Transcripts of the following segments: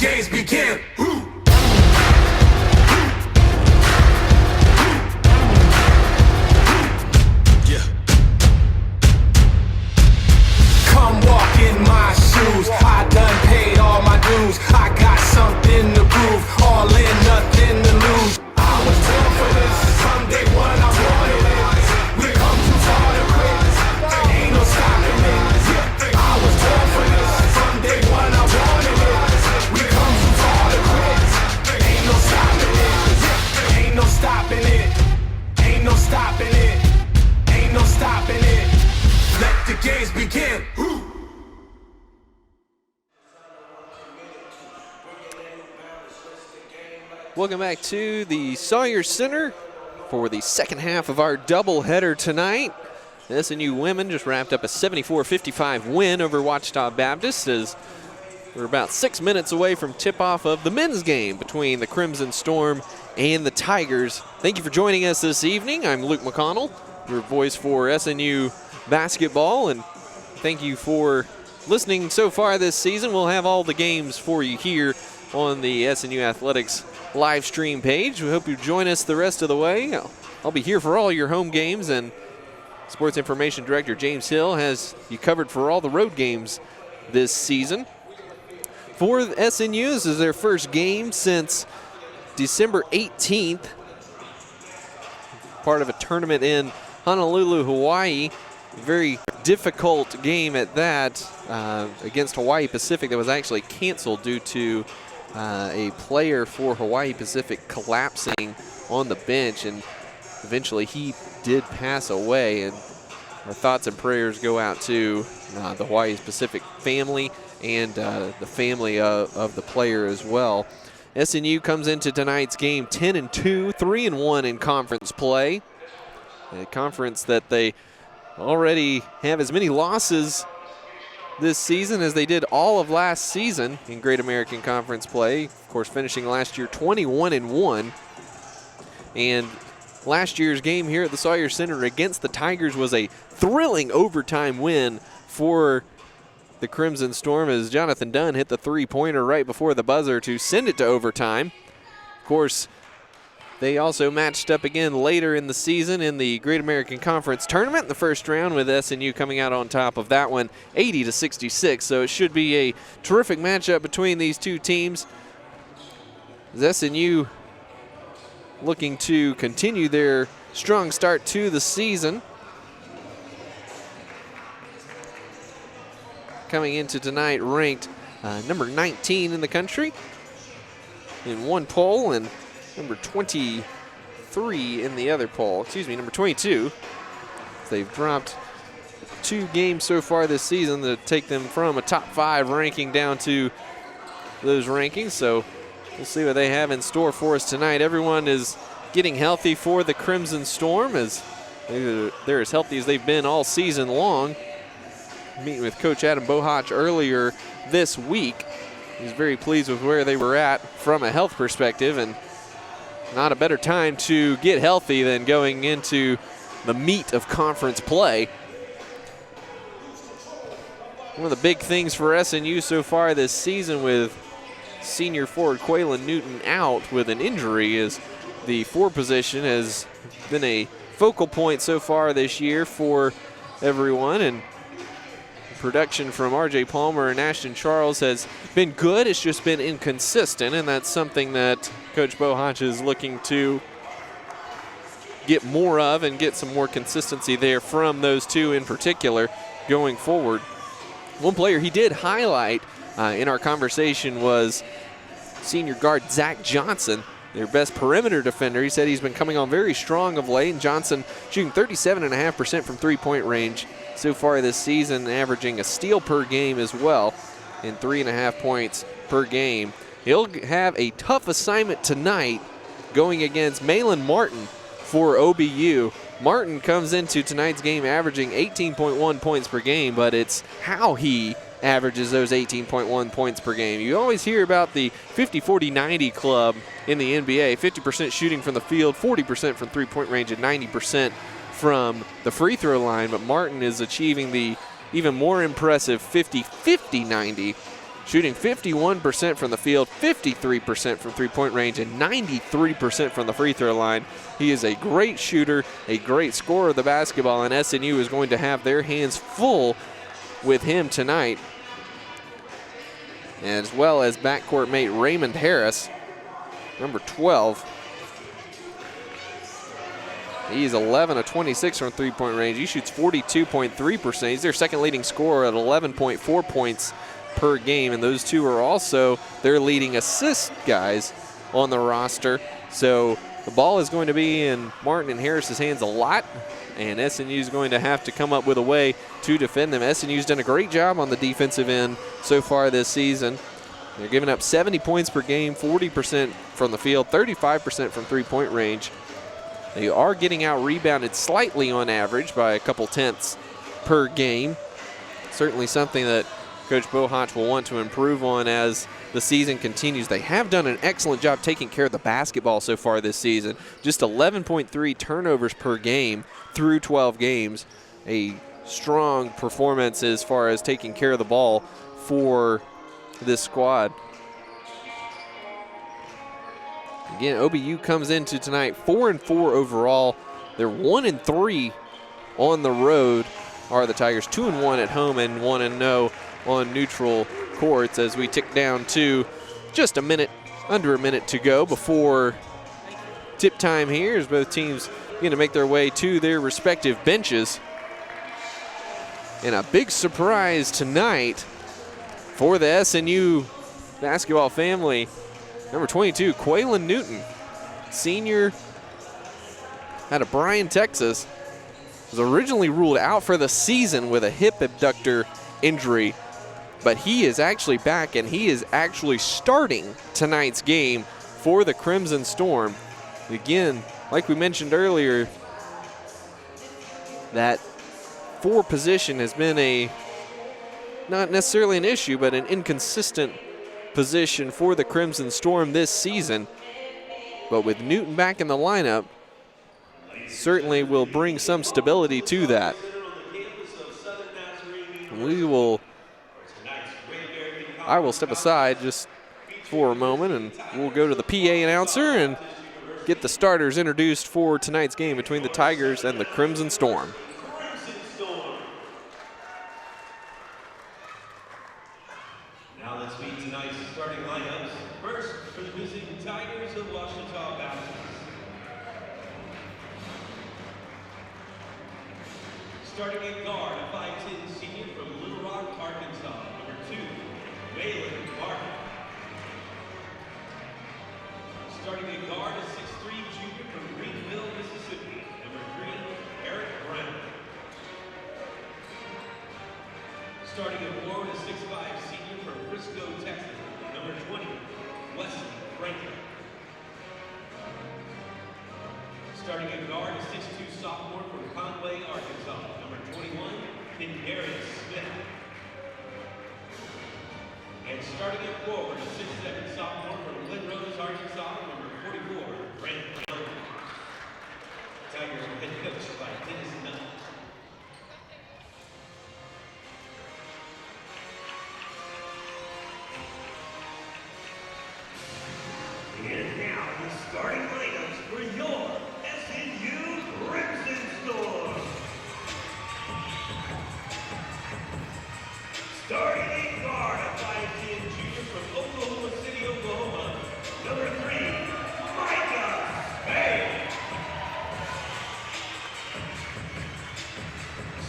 games begin. Yeah. Come walk in my shoes. I done paid all my dues. I got something to prove. All in, nothing to lose. I was born for this. From day one I wanted it. We come too far to quit. Ain't no stopping it. I was born for this. From day one I wanted it. We come too far to quit. Ain't no stopping it. Ain't no stopping it. Ain't no stopping it. Ain't no stopping it. Let the games begin. Welcome back to the Sawyer Center for the second half of our doubleheader tonight. The SNU women just wrapped up a 74-55 win over Ouachita Baptist as we're about 6 minutes away from tip-off of the men's game between the Crimson Storm and the Tigers. Thank you for joining us this evening. I'm Luke McConnell, your voice for SNU basketball, and thank you for listening so far this season. We'll have all the games for you here on the SNU Athletics live stream page. We hope you join us the rest of the way. I'll be here for all your home games, and Sports Information Director James Hill has you covered for all the road games this season. For SNU, this is their first game since December 18th, part of a tournament in Honolulu, Hawaii. Very difficult game at that against Hawaii Pacific that was actually canceled due to a player for Hawaii Pacific collapsing on the bench, and eventually he did pass away. And our thoughts and prayers go out to the Hawaii Pacific family and the family of the player as well. SNU comes into tonight's game 10-2, 3-1 in conference play. A conference that they already have as many losses this season as they did all of last season in Great American Conference play. Of course, finishing last year 21-1. And last year's game here at the Sawyer Center against the Tigers was a thrilling overtime win for the Crimson Storm as Jonathan Dunn hit the three-pointer right before the buzzer to send it to overtime. Of course, they also matched up again later in the season in the Great American Conference tournament in the first round, with SNU coming out on top of that one 80-66. So it should be a terrific matchup between these two teams. As SNU looking to continue their strong start to the season. Coming into tonight ranked number 19 in the country in one poll, and number 23 in the other poll. Excuse me, number 22. They've dropped 2 games so far this season to take them from a top 5 ranking down to those rankings. So we'll see what they have in store for us tonight. Everyone is getting healthy for the Crimson Storm, as they're as healthy as they've been all season long. Meeting with Coach Adam Bohach earlier this week. He's very pleased with where they were at from a health perspective, and not a better time to get healthy than going into the meat of conference play. One of the big things for SNU so far this season, with senior forward Quaylen Newton out with an injury, is the 4 position has been a focal point so far this year for everyone, and production from R.J. Palmer and Ashton Charles has been good. It's just been inconsistent, and that's something that Coach Bohach is looking to get more of and get some more consistency there from those two in particular going forward. One player he did highlight in our conversation was senior guard Zach Johnson, their best perimeter defender. He said he's been coming on very strong of late, and Johnson shooting 37.5% from three-point range so far this season, averaging a steal per game as well, and 3.5 points per game. He'll have a tough assignment tonight going against Malin Martin for OBU. Martin comes into tonight's game averaging 18.1 points per game, but it's how he averages those 18.1 points per game. You always hear about the 50-40-90 club in the NBA, 50% shooting from the field, 40% from three-point range, and 90% from the free throw line, but Martin is achieving the even more impressive 50-50-90 shooting 51% from the field, 53% from three-point range, and 93% from the free throw line. He is a great shooter, a great scorer of the basketball, and SNU is going to have their hands full with him tonight, as well as backcourt mate Raymond Harris, number 12. He's 11 of 26 from three-point range. He shoots 42.3%. He's their second leading scorer at 11.4 points per game, and those two are also their leading assist guys on the roster. So the ball is going to be in Martin and Harris's hands a lot, and SNU is going to have to come up with a way to defend them. SNU's done a great job on the defensive end so far this season. They're giving up 70 points per game, 40% from the field, 35% from three-point range. They are getting out rebounded slightly on average by a couple tenths per game. Certainly something that Coach Bohach will want to improve on as the season continues. They have done an excellent job taking care of the basketball so far this season. Just 11.3 turnovers per game through 12 games. A strong performance as far as taking care of the ball for this squad. Again, OBU comes into tonight 4-4 overall. They're 1-3 on the road, are the Tigers. 2-1 at home and 1-0 on neutral courts, as we tick down to just under a minute to go before tip time here, as both teams going to make their way to their respective benches. And a big surprise tonight for the SNU basketball family. Number 22, Quaylen Newton, senior out of Bryan, Texas, was originally ruled out for the season with a hip abductor injury, but he is actually back, and he is actually starting tonight's game for the Crimson Storm. Again, like we mentioned earlier, that four position has been not necessarily an issue, but an inconsistent position for the Crimson Storm this season. But with Newton back in the lineup, certainly will bring some stability to that. I will step aside just for a moment, and we'll go to the PA announcer and get the starters introduced for tonight's game between the Tigers and the Crimson Storm. Now let's meet tonight's starting lineups. First, for the visiting Tigers of Ouachita Baptist. Starting at guard, a 5'10" senior from Little Rock, Arkansas. Number 2, Waylon Barton. Starting at guard, a 6'3" junior from Greenville, Mississippi. Number 3, Eric Brown. Starting at forward, a 6'5" senior from Frisco, Texas. Number 20, Wesley Franklin. Starting at guard, a 6'2" sophomore from Conway, Arkansas. Number 21, Kendarius Smith. And starting at forward, a 6'7" sophomore from Glen Rose, Arkansas. Number 44, Brent Young. Tigers are head coached by Dennis Nutt. And now the starting lineups for your SNU Crimson Storm. Starting at guard, a 5'10" junior from Oklahoma City, Oklahoma. Number 3, Micah Spade.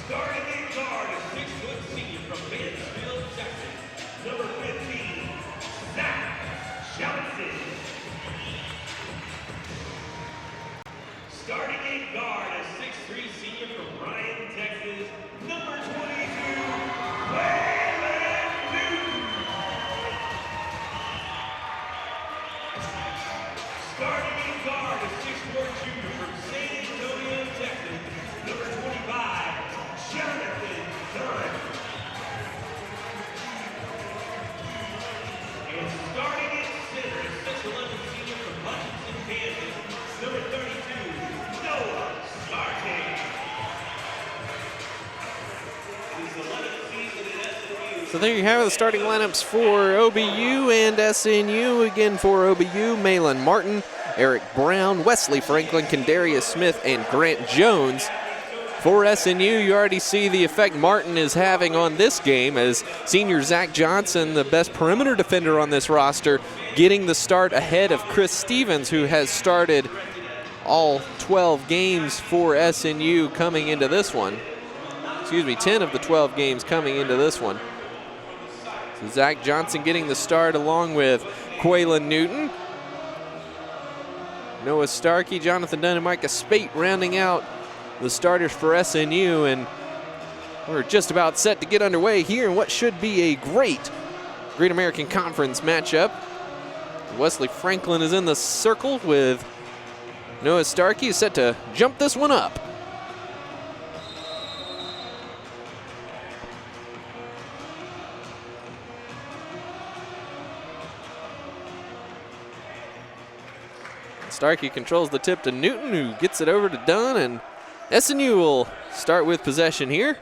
Starting at guard, a 6' senior from Mansfield, Texas. Number 15, Zach Johnson. Starting at guard, a 6'3" senior from Bryan, Texas. Number 22, Quaylen Newton. Starting at guard, a 6'4" junior from San Antonio, Texas. Number 25, Jonathan Dunn. And starting at center, a 6'11" senior from Hutchinson, Kansas. Number 32, Noah Starkey. His 11th season at SNU, So there you have it, the starting lineups for OBU and SNU. Again for OBU, Malin Martin, Eric Brown, Wesley Franklin, Kendarius Smith, and Grant Jones. For SNU, you already see the effect Martin is having on this game as senior Zach Johnson, the best perimeter defender on this roster, getting the start ahead of Chris Stevens, who has started all 12 games for SNU coming into this one. Excuse me, 10 of the 12 games coming into this one. So Zach Johnson getting the start along with Quaylen Newton, Noah Starkey, Jonathan Dunn, and Micah Spate rounding out the starters for SNU, and we're just about set to get underway here in what should be a Great American Conference matchup. Wesley Franklin is in the circle with Noah Starkey, is set to jump this one up. Starkey controls the tip to Newton, who gets it over to Dunn, and SNU will start with possession here.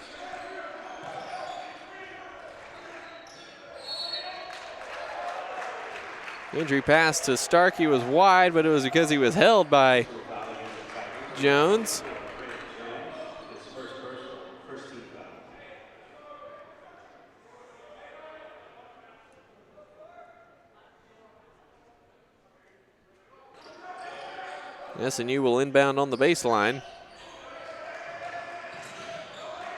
Injury pass to Starkey was wide, but it was because he was held by Jones. SNU will inbound on the baseline.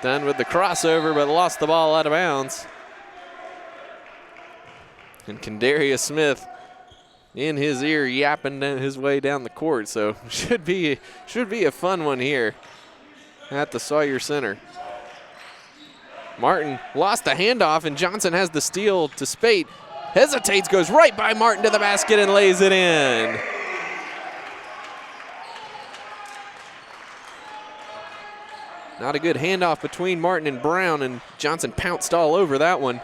Dunn with the crossover, but lost the ball out of bounds. And Kendarius Smith in his ear yapping his way down the court, so should be a fun one here at the Sawyer Center. Martin lost the handoff, and Johnson has the steal to Spate. Hesitates, goes right by Martin to the basket and lays it in. Not a good handoff between Martin and Brown, and Johnson pounced all over that one.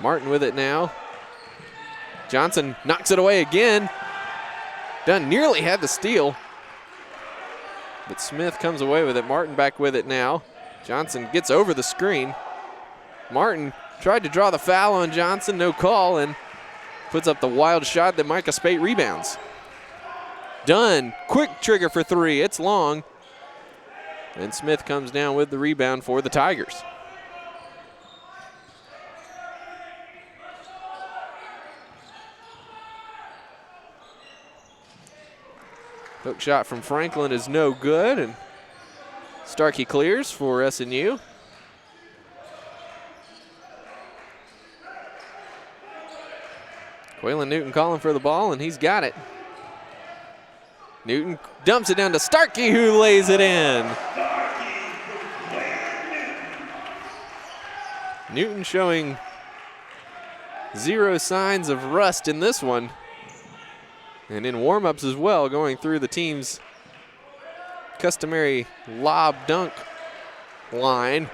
Martin with it now. Johnson knocks it away again. Dunn nearly had the steal, but Smith comes away with it. Martin back with it now. Johnson gets over the screen. Martin tried to draw the foul on Johnson, no call, and puts up the wild shot that Micah Spate rebounds. Dunn, quick trigger for three, it's long. And Smith comes down with the rebound for the Tigers. Hook shot from Franklin is no good, and Starkey clears for SNU. Quaylen Newton calling for the ball, and he's got it. Newton dumps it down to Starkey, who lays it in. Newton showing zero signs of rust in this one. And in warm-ups as well, going through the team's customary lob dunk line.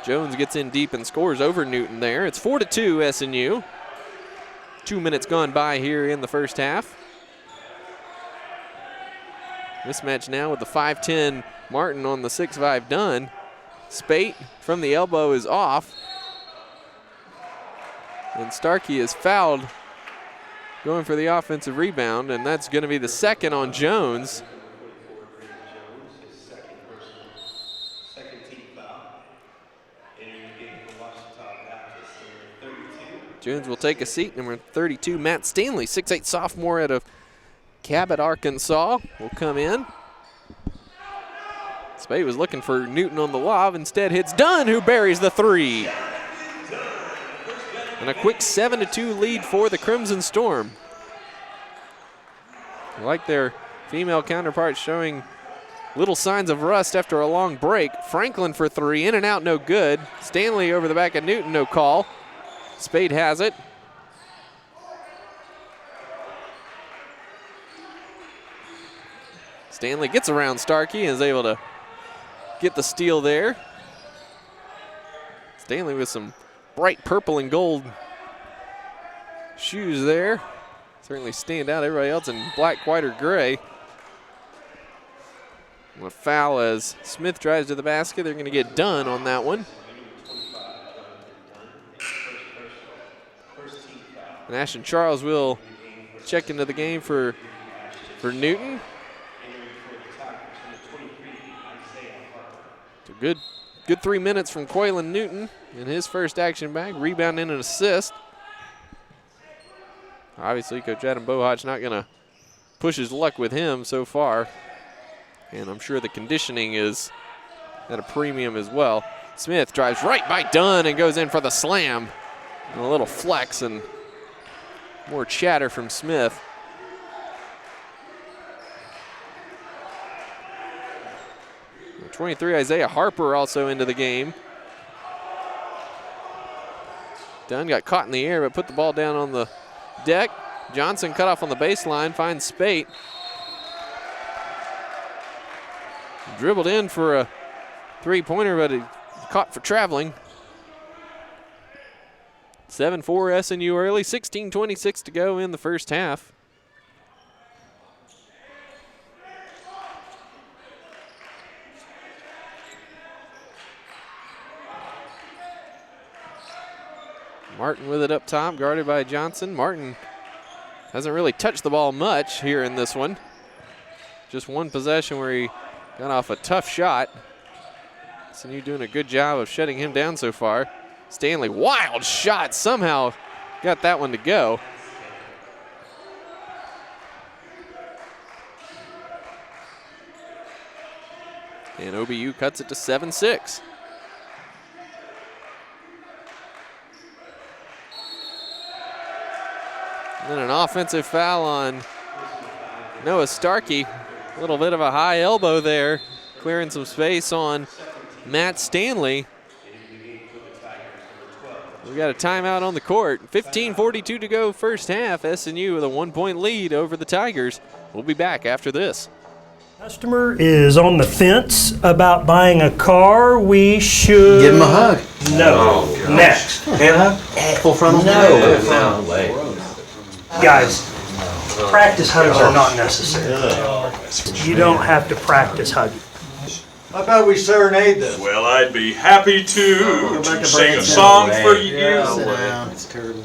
Jones gets in deep and scores over Newton there. It's 4-2 SNU. 2 minutes gone by here in the first half. Mismatch now with the 5'10 Martin on the 6'5 Dunn. Spate from the elbow is off. And Starkey is fouled going for the offensive rebound, and that's going to be the second on Jones. Second team foul. Entering the game for Ouachita Baptist, number 32. Jones will take a seat. Number 32, Matt Stanley, 6'8 sophomore out of Cabot, Arkansas, will come in. Spade was looking for Newton on the lob. Instead hits Dunn, who buries the three. And a quick 7-2 lead for the Crimson Storm. Like their female counterparts, showing little signs of rust after a long break. Franklin for three, in and out, no good. Stanley over the back of Newton, no call. Spade has it. Stanley gets around Starkey and is able to get the steal there. Stanley with some bright purple and gold shoes there. Certainly stand out. Everybody else in black, white, or gray. A foul as Smith drives to the basket. They're going to get done on that one. And Ashton Charles will check into the game for Newton. So good 3 minutes from Quaylen Newton in his first action back. Rebound and an assist. Obviously, Coach Adam Bohot's not going to push his luck with him so far. And I'm sure the conditioning is at a premium as well. Smith drives right by Dunn and goes in for the slam. And a little flex and more chatter from Smith. The 23, Isaiah Harper, also into the game. Dunn got caught in the air but put the ball down on the deck. Johnson cut off on the baseline, finds Spate. Dribbled in for a three-pointer, but he caught for traveling. 7-4 SNU early, 16:26 to go in the first half. Martin with it up top, guarded by Johnson. Martin hasn't really touched the ball much here in this one. Just one possession where he got off a tough shot. SNU doing a good job of shutting him down so far. Stanley, wild shot, somehow got that one to go. And OBU cuts it to 7-6. And then an offensive foul on Noah Starkey. A little bit of a high elbow there, clearing some space on Matt Stanley. We got a timeout on the court. 15:42 to go first half. SNU with a 1-point lead over the Tigers. We'll be back after this. Customer is on the fence about buying a car. We should give him a hug. No. Next. Hand hug? Full frontal? No way. Guys, practice hugs are not necessary. You don't have to practice hugging. How about we serenade them? Well, I'd be happy to sing a song for you. It's terrible.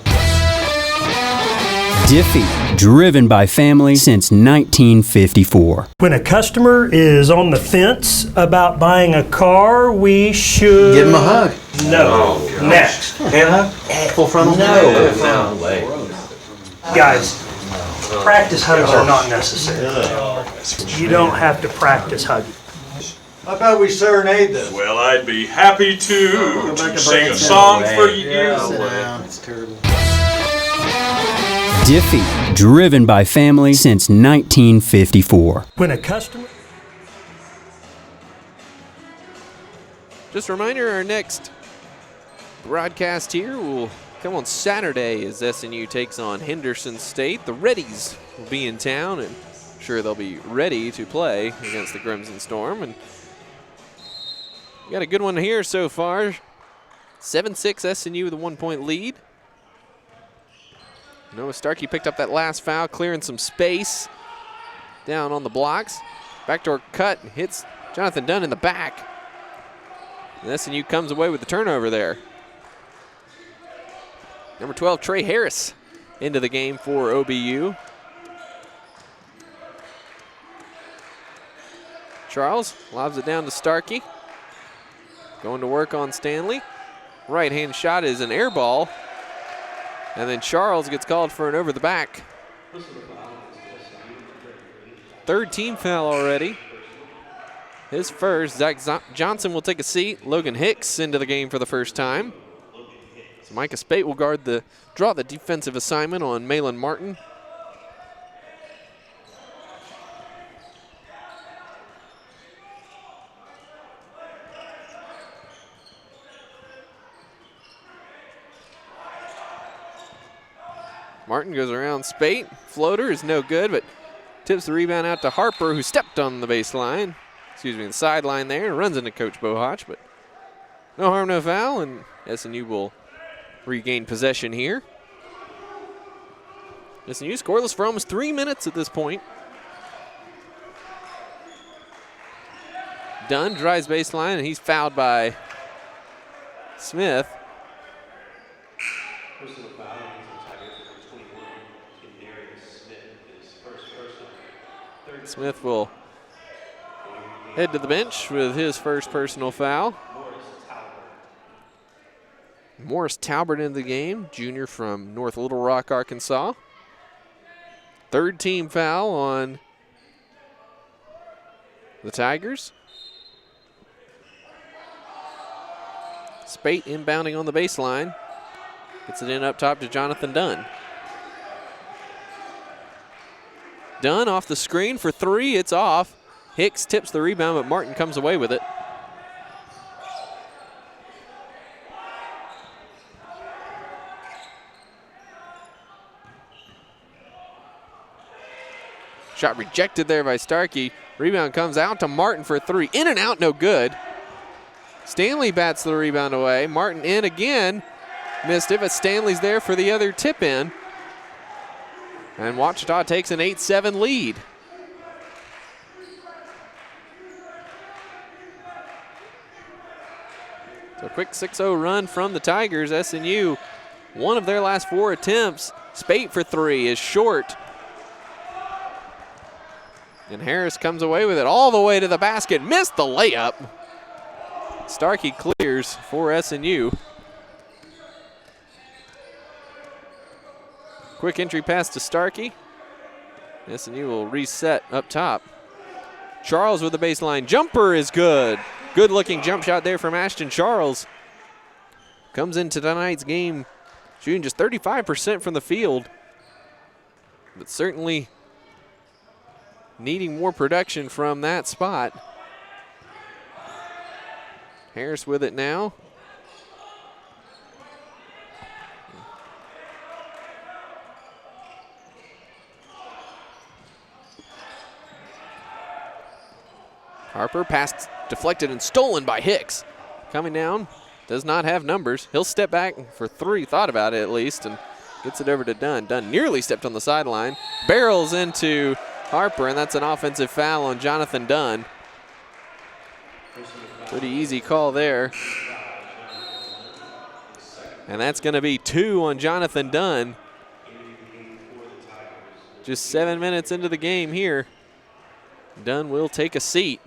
Diffie, driven by family since 1954. When a customer is on the fence about buying a car, we should give him a hug. No. Next. Hand hug? Full frontal? No way. Guys, practice hugs are not necessary. You don't have to practice hugging. How about we serenade them? Well, I'd be happy to sing a song for you. It's terrible. Diffie, driven by family since 1954. When a customer... Just a reminder, our next broadcast here will come on Saturday as SNU takes on Henderson State. The Reddies will be in town, and I'm sure they'll be ready to play against the Crimson Storm. And we got a good one here so far. 7-6 SNU with a 1-point lead. Noah Starkey picked up that last foul, clearing some space down on the blocks. Backdoor cut, hits Jonathan Dunn in the back. And SNU comes away with the turnover there. Number 12, Trey Harris, into the game for OBU. Charles lobs it down to Starkey. Going to work on Stanley. Right-hand shot is an air ball. And then Charles gets called for an over the back. Third team foul already. His first. Zach Johnson will take a seat. Logan Hicks into the game for the first time. So Micah Spate will draw the defensive assignment on Malin Martin. Martin goes around Spate. Floater is no good, but tips the rebound out to Harper, who stepped on the baseline. The sideline there, and runs into Coach Bohotch, but no harm, no foul, and SNU will regain possession here. SNU scoreless for almost 3 minutes at this point. Dunn drives baseline, and he's fouled by Smith. Personal foul against the Tigers, number 21, Kendarius Smith, his first personal. Third Smith will head to the bench with his first personal foul. Morris Talbert in the game, junior from North Little Rock, Arkansas. Third team foul on the Tigers. Spate inbounding on the baseline. Gets it in up top to Jonathan Dunn. Dunn off the screen for three, it's off. Hicks tips the rebound, but Martin comes away with it. Shot rejected there by Starkey. Rebound comes out to Martin for three. In and out, no good. Stanley bats the rebound away. Martin in again. Missed it, but Stanley's there for the other tip in. And Ouachita takes an 8-7 lead. So a quick 6-0 run from the Tigers. SNU, one of their last four attempts. Spate for three is short. And Harris comes away with it all the way to the basket. Missed the layup. Starkey clears for SNU. Quick entry pass to Starkey. SNU will reset up top. Charles with the baseline. Jumper is good. Good looking jump shot there from Ashton Charles. Comes into tonight's game shooting just 35% from the field. But certainly needing more production from that spot. Harris with it now. Harper pass deflected and stolen by Hicks. Coming down, does not have numbers. He'll step back for three, thought about it at least, and gets it over to Dunn. Dunn nearly stepped on the sideline. Barrels into Harper, and that's an offensive foul on Jonathan Dunn. Pretty easy call there. And that's going to be two on Jonathan Dunn. Just 7 minutes into the game here. Dunn will take a seat.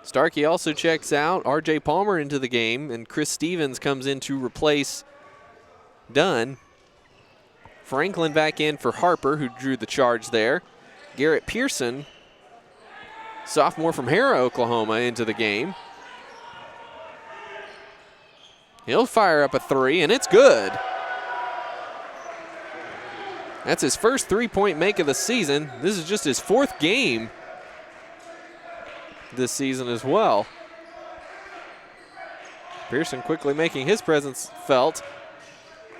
Starkey also checks out. RJ Palmer into the game, and Chris Stevens comes in to replace Dunn. Franklin back in for Harper, who drew the charge there. Garrett Pearson, sophomore from Harrah, Oklahoma, into the game. He'll fire up a three, and it's good. That's his first three-point make of the season. This is just his fourth game this season as well. Pearson quickly making his presence felt.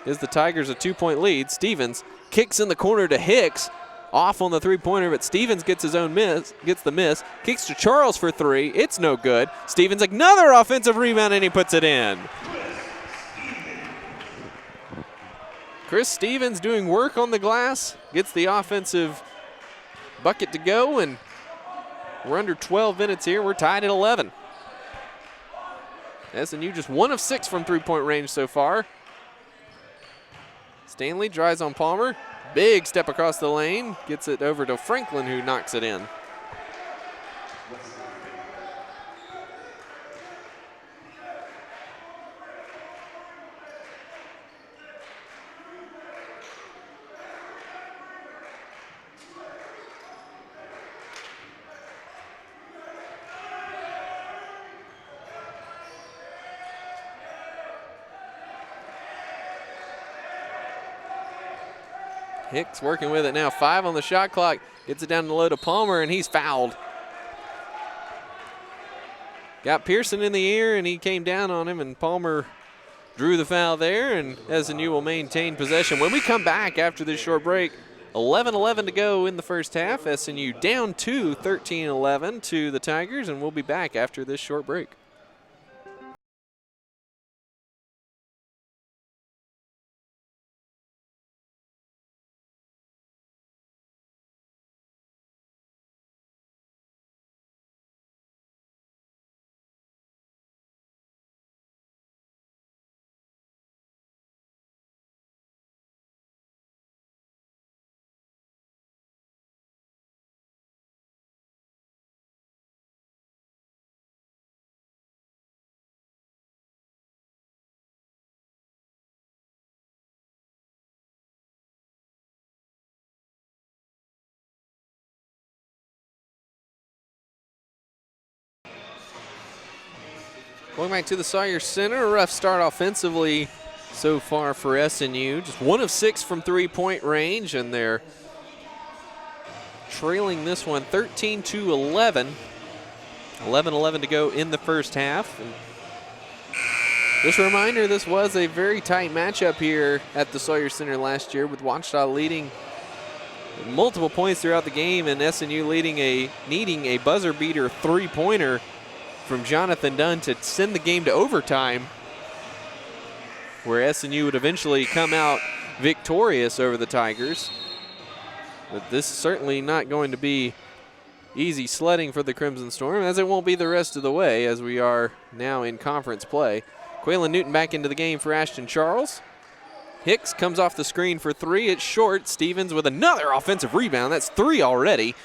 Gives the Tigers a 2-point lead. Stevens kicks in the corner to Hicks. Off on the three-pointer, but Stevens gets his own miss, gets the miss. Kicks to Charles for three. It's no good. Stevens another offensive rebound, and he puts it in. Chris Stevens doing work on the glass. Gets the offensive bucket to go, and we're under 12 minutes here. We're tied at 11. SNU just 1 of 6 from three-point range so far. Stanley drives on Palmer. Big step across the lane. Gets it over to Franklin, who knocks it in. Hicks working with it now. 5 on the shot clock. Gets it down the low to Palmer, and he's fouled. Got Pearson in the air, and he came down on him, and Palmer drew the foul there, and SNU will maintain possession. When we come back after this short break, 11-11 to go in the first half. SNU down 13-11 to the Tigers, and we'll be back after this short break. Going back to the Sawyer Center, a rough start offensively so far for SNU. Just 1 of 6 from three-point range, and they're trailing this one 13-11. 11-11 to go in the first half. And just a reminder, this was a very tight matchup here at the Sawyer Center last year, with Ouachita leading multiple points throughout the game and SNU needing a buzzer beater three-pointer from Jonathan Dunn to send the game to overtime, where SNU would eventually come out victorious over the Tigers. But this is certainly not going to be easy sledding for the Crimson Storm, as it won't be the rest of the way, as we are now in conference play. Quaylen Newton back into the game for Ashton Charles. Hicks comes off the screen for three. It's short. Stevens with another offensive rebound. That's 3 already.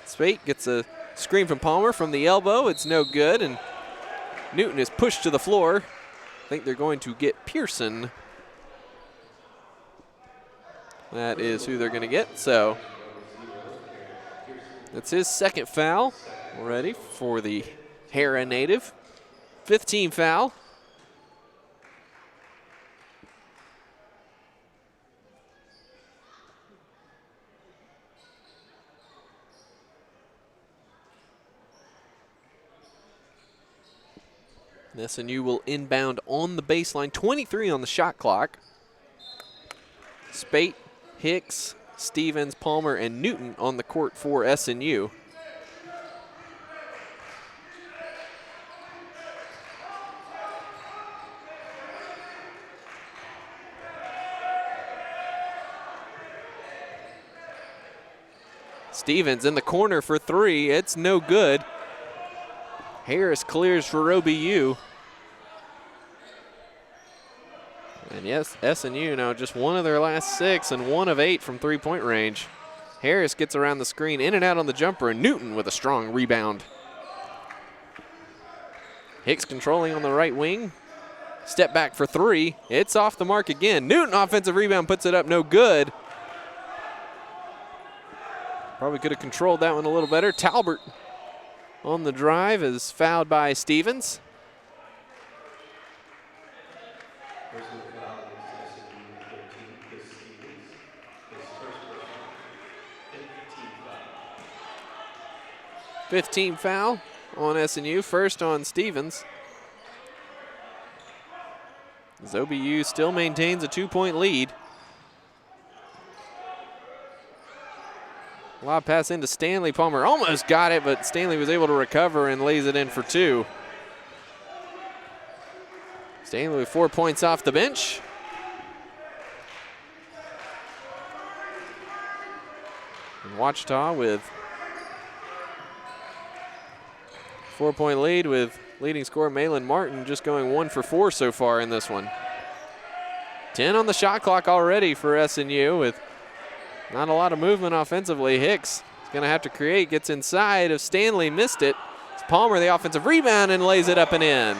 Spate gets a screen from Palmer from the elbow. It's no good, and Newton is pushed to the floor. I think they're going to get Pearson. That is who they're going to get. So that's his second foul already for the Hera native. 5th team foul. SNU will inbound on the baseline. 23 on the shot clock. Spate, Hicks, Stevens, Palmer, and Newton on the court for SNU. Stevens in the corner for 3. It's no good. Harris clears for OBU. And yes, SNU now just 1 of their last 6 and 1 of 8 from three-point range. Harris gets around the screen, in and out on the jumper, and Newton with a strong rebound. Hicks controlling on the right wing. Step back for 3. It's off the mark again. Newton offensive rebound, puts it up, no good. Probably could have controlled that one a little better. Talbert on the drive is fouled by Stevens. Personal foul against SNU 13 is Stevens. His first personal 5th team foul. 15 foul on SNU, first on Stevens. As OBU still maintains a 2-point lead. Lob pass into Stanley. Palmer almost got it, but Stanley was able to recover and lays it in for 2. Stanley with 4 points off the bench. And Ouachita with 4-point lead, with leading scorer Malin Martin just going 1 for 4 so far in this one. 10 on the shot clock already for SNU, with not a lot of movement offensively. Hicks is going to have to create, gets inside of Stanley, missed it. It's Palmer, the offensive rebound, and lays it up and in.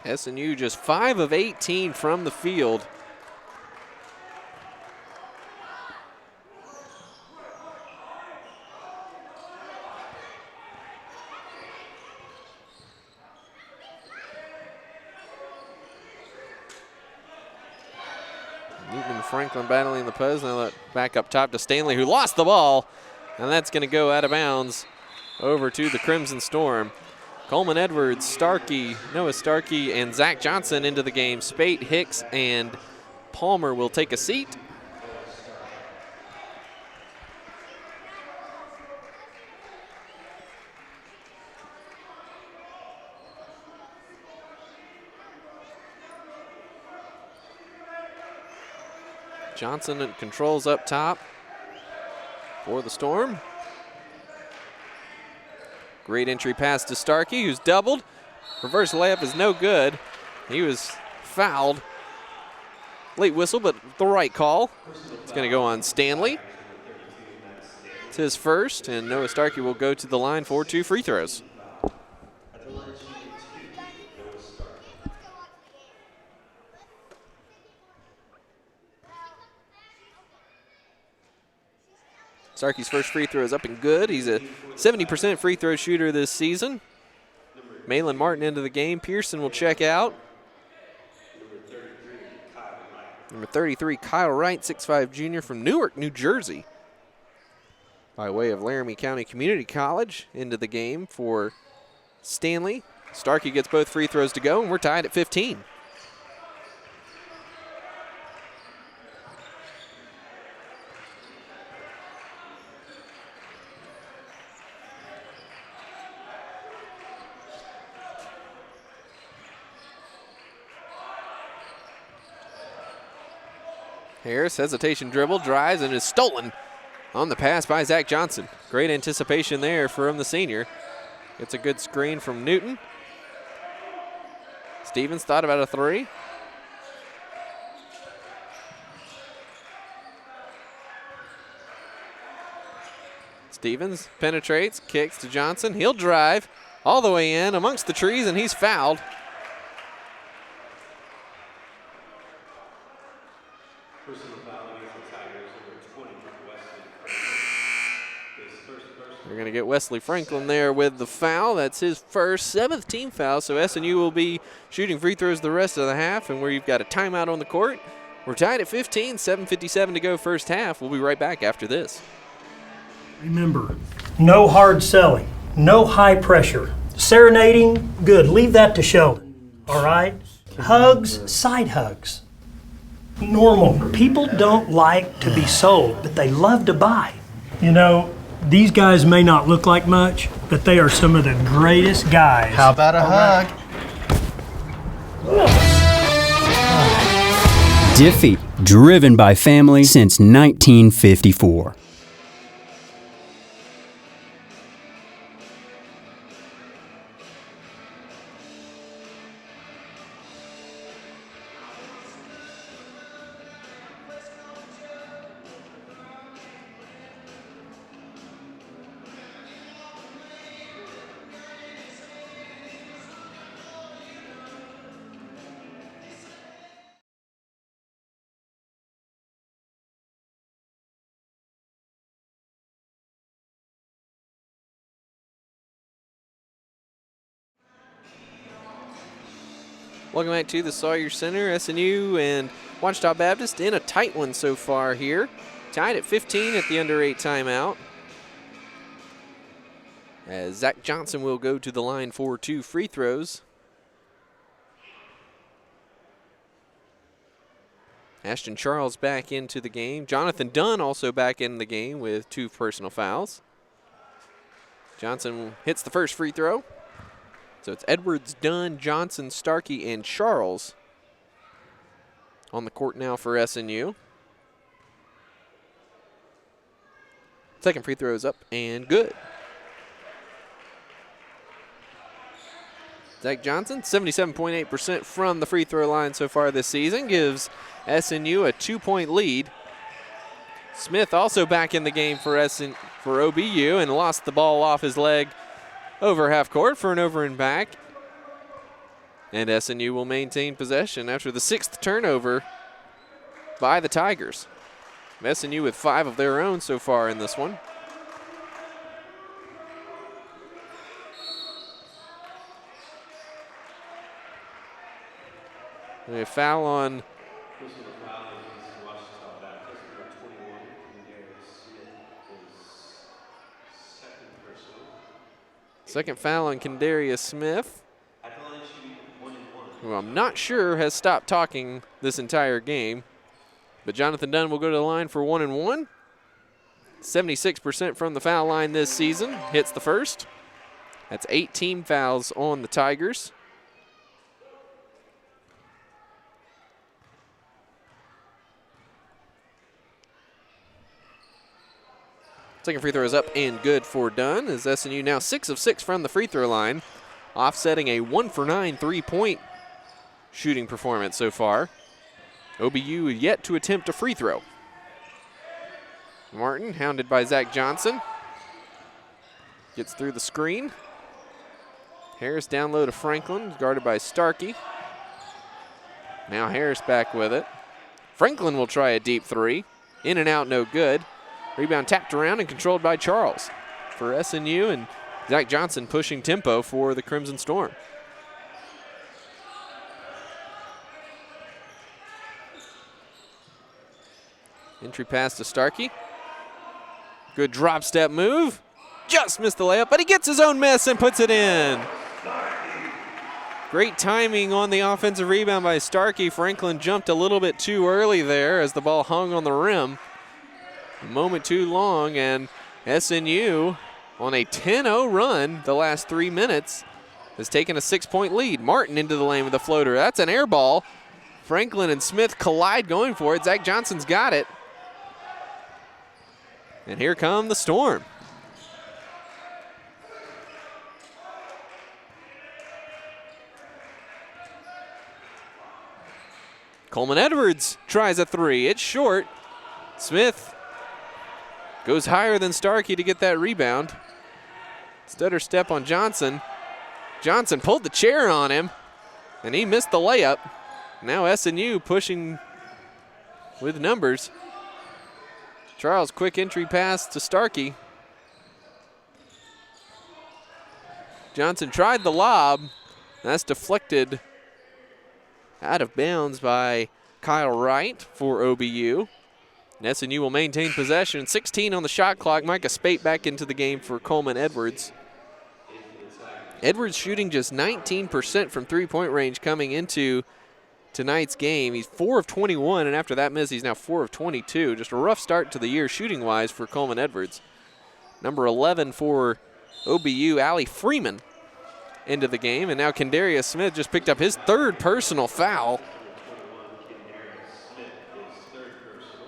SNU just 5 of 18 from the field. Franklin battling the post. Now that back up top to Stanley, who lost the ball, and that's going to go out of bounds over to the Crimson Storm. Coleman Edwards, Noah Starkey, and Zach Johnson into the game. Spate, Hicks, and Palmer will take a seat. Johnson controls up top for the Storm. Great entry pass to Starkey, who's doubled. Reverse layup is no good. He was fouled. Late whistle, but the right call. It's going to go on Stanley. It's his first, and Noah Starkey will go to the line for 2 free throws. Starkey's first free throw is up and good. He's a 70% free throw shooter this season. Malin Martin into the game. Pearson will check out. Number 33, Kyle Wright, 6'5" junior from Newark, New Jersey. By way of Laramie County Community College into the game for Stanley. Starkey gets both free throws to go, and we're tied at 15. Harris, hesitation dribble, drives, and is stolen on the pass by Zach Johnson. Great anticipation there from the senior. Gets a good screen from Newton. Stevens thought about a three. Stevens penetrates, kicks to Johnson. He'll drive all the way in amongst the trees, and he's fouled. Personal foul against the Tigers, number 20, Wesley. His first personal. We're going to get Wesley Franklin there with the foul. That's his first, 7th team foul. So SNU will be shooting free throws the rest of the half, and where you've got a timeout on the court. We're tied at 15, 7:57 to go first half. We'll be right back after this. Remember, no hard selling, no high pressure. Serenading, good. Leave that to Sheldon. All right? Hugs, side hugs. Normal. People don't like to be sold, but they love to buy. You know, these guys may not look like much, but they are some of the greatest guys. How about a hug? Diffie, driven by family since 1954. Welcome back to the Sawyer Center. SNU and Ouachita Baptist in a tight one so far here. Tied at 15 at the under 8 timeout. As Zach Johnson will go to the line for 2 free throws. Ashton Charles back into the game. Jonathan Dunn also back in the game with 2 personal fouls. Johnson hits the first free throw. So it's Edwards, Dunn, Johnson, Starkey, and Charles on the court now for SNU. Second free throw is up and good. Zach Johnson, 77.8% from the free throw line so far this season, gives SNU a 2-point lead. Smith also back in the game for OBU and lost the ball off his leg over half court for an over and back. And SNU will maintain possession after the 6th turnover by the Tigers. SNU with 5 of their own so far in this one. A foul on Personal foul against Ouachita Baptist, number 21, Darius Smith, his second personal. second foul on Kendarius Smith, At the line shooting 1 and 1. who I'm not sure has stopped talking this entire game. But Jonathan Dunn will go to the line for 1 and 1. 76% from the foul line this season. Hits the first. That's 8 team fouls on the Tigers. Second free throw is up and good for Dunn, as SNU now 6 of 6 from the free throw line, offsetting a 1 for 9 3-point shooting performance so far. OBU yet to attempt a free throw. Martin, hounded by Zach Johnson, gets through the screen. Harris down low to Franklin, guarded by Starkey. Now Harris back with it. Franklin will try a deep 3. In and out, no good. Rebound tapped around and controlled by Charles for SNU, and Zach Johnson pushing tempo for the Crimson Storm. Entry pass to Starkey. Good drop step move. Just missed the layup, but he gets his own miss and puts it in. Great timing on the offensive rebound by Starkey. Franklin jumped a little bit too early there as the ball hung on the rim. A moment too long, and SNU on a 10-0 run the last 3 minutes has taken a 6-point lead. Martin into the lane with a floater. That's an air ball. Franklin and Smith collide going for it. Zach Johnson's got it. And here come the Storm. Coleman Edwards tries a three. It's short. Smith goes higher than Starkey to get that rebound. Stutter step on Johnson. Johnson pulled the chair on him, and he missed the layup. Now SNU pushing with numbers. Charles, quick entry pass to Starkey. Johnson tried the lob. That's deflected out of bounds by Kyle Wright for OBU. And SNU will maintain possession. 16 on the shot clock. Micah Spate back into the game for Coleman Edwards. Edwards shooting just 19% from three-point range coming into tonight's game. He's 4 of 21, and after that miss, he's now 4 of 22. Just a rough start to the year shooting-wise for Coleman Edwards. Number 11 for OBU, Allie Freeman, into the game, and now Kendarius Smith just picked up his third personal foul.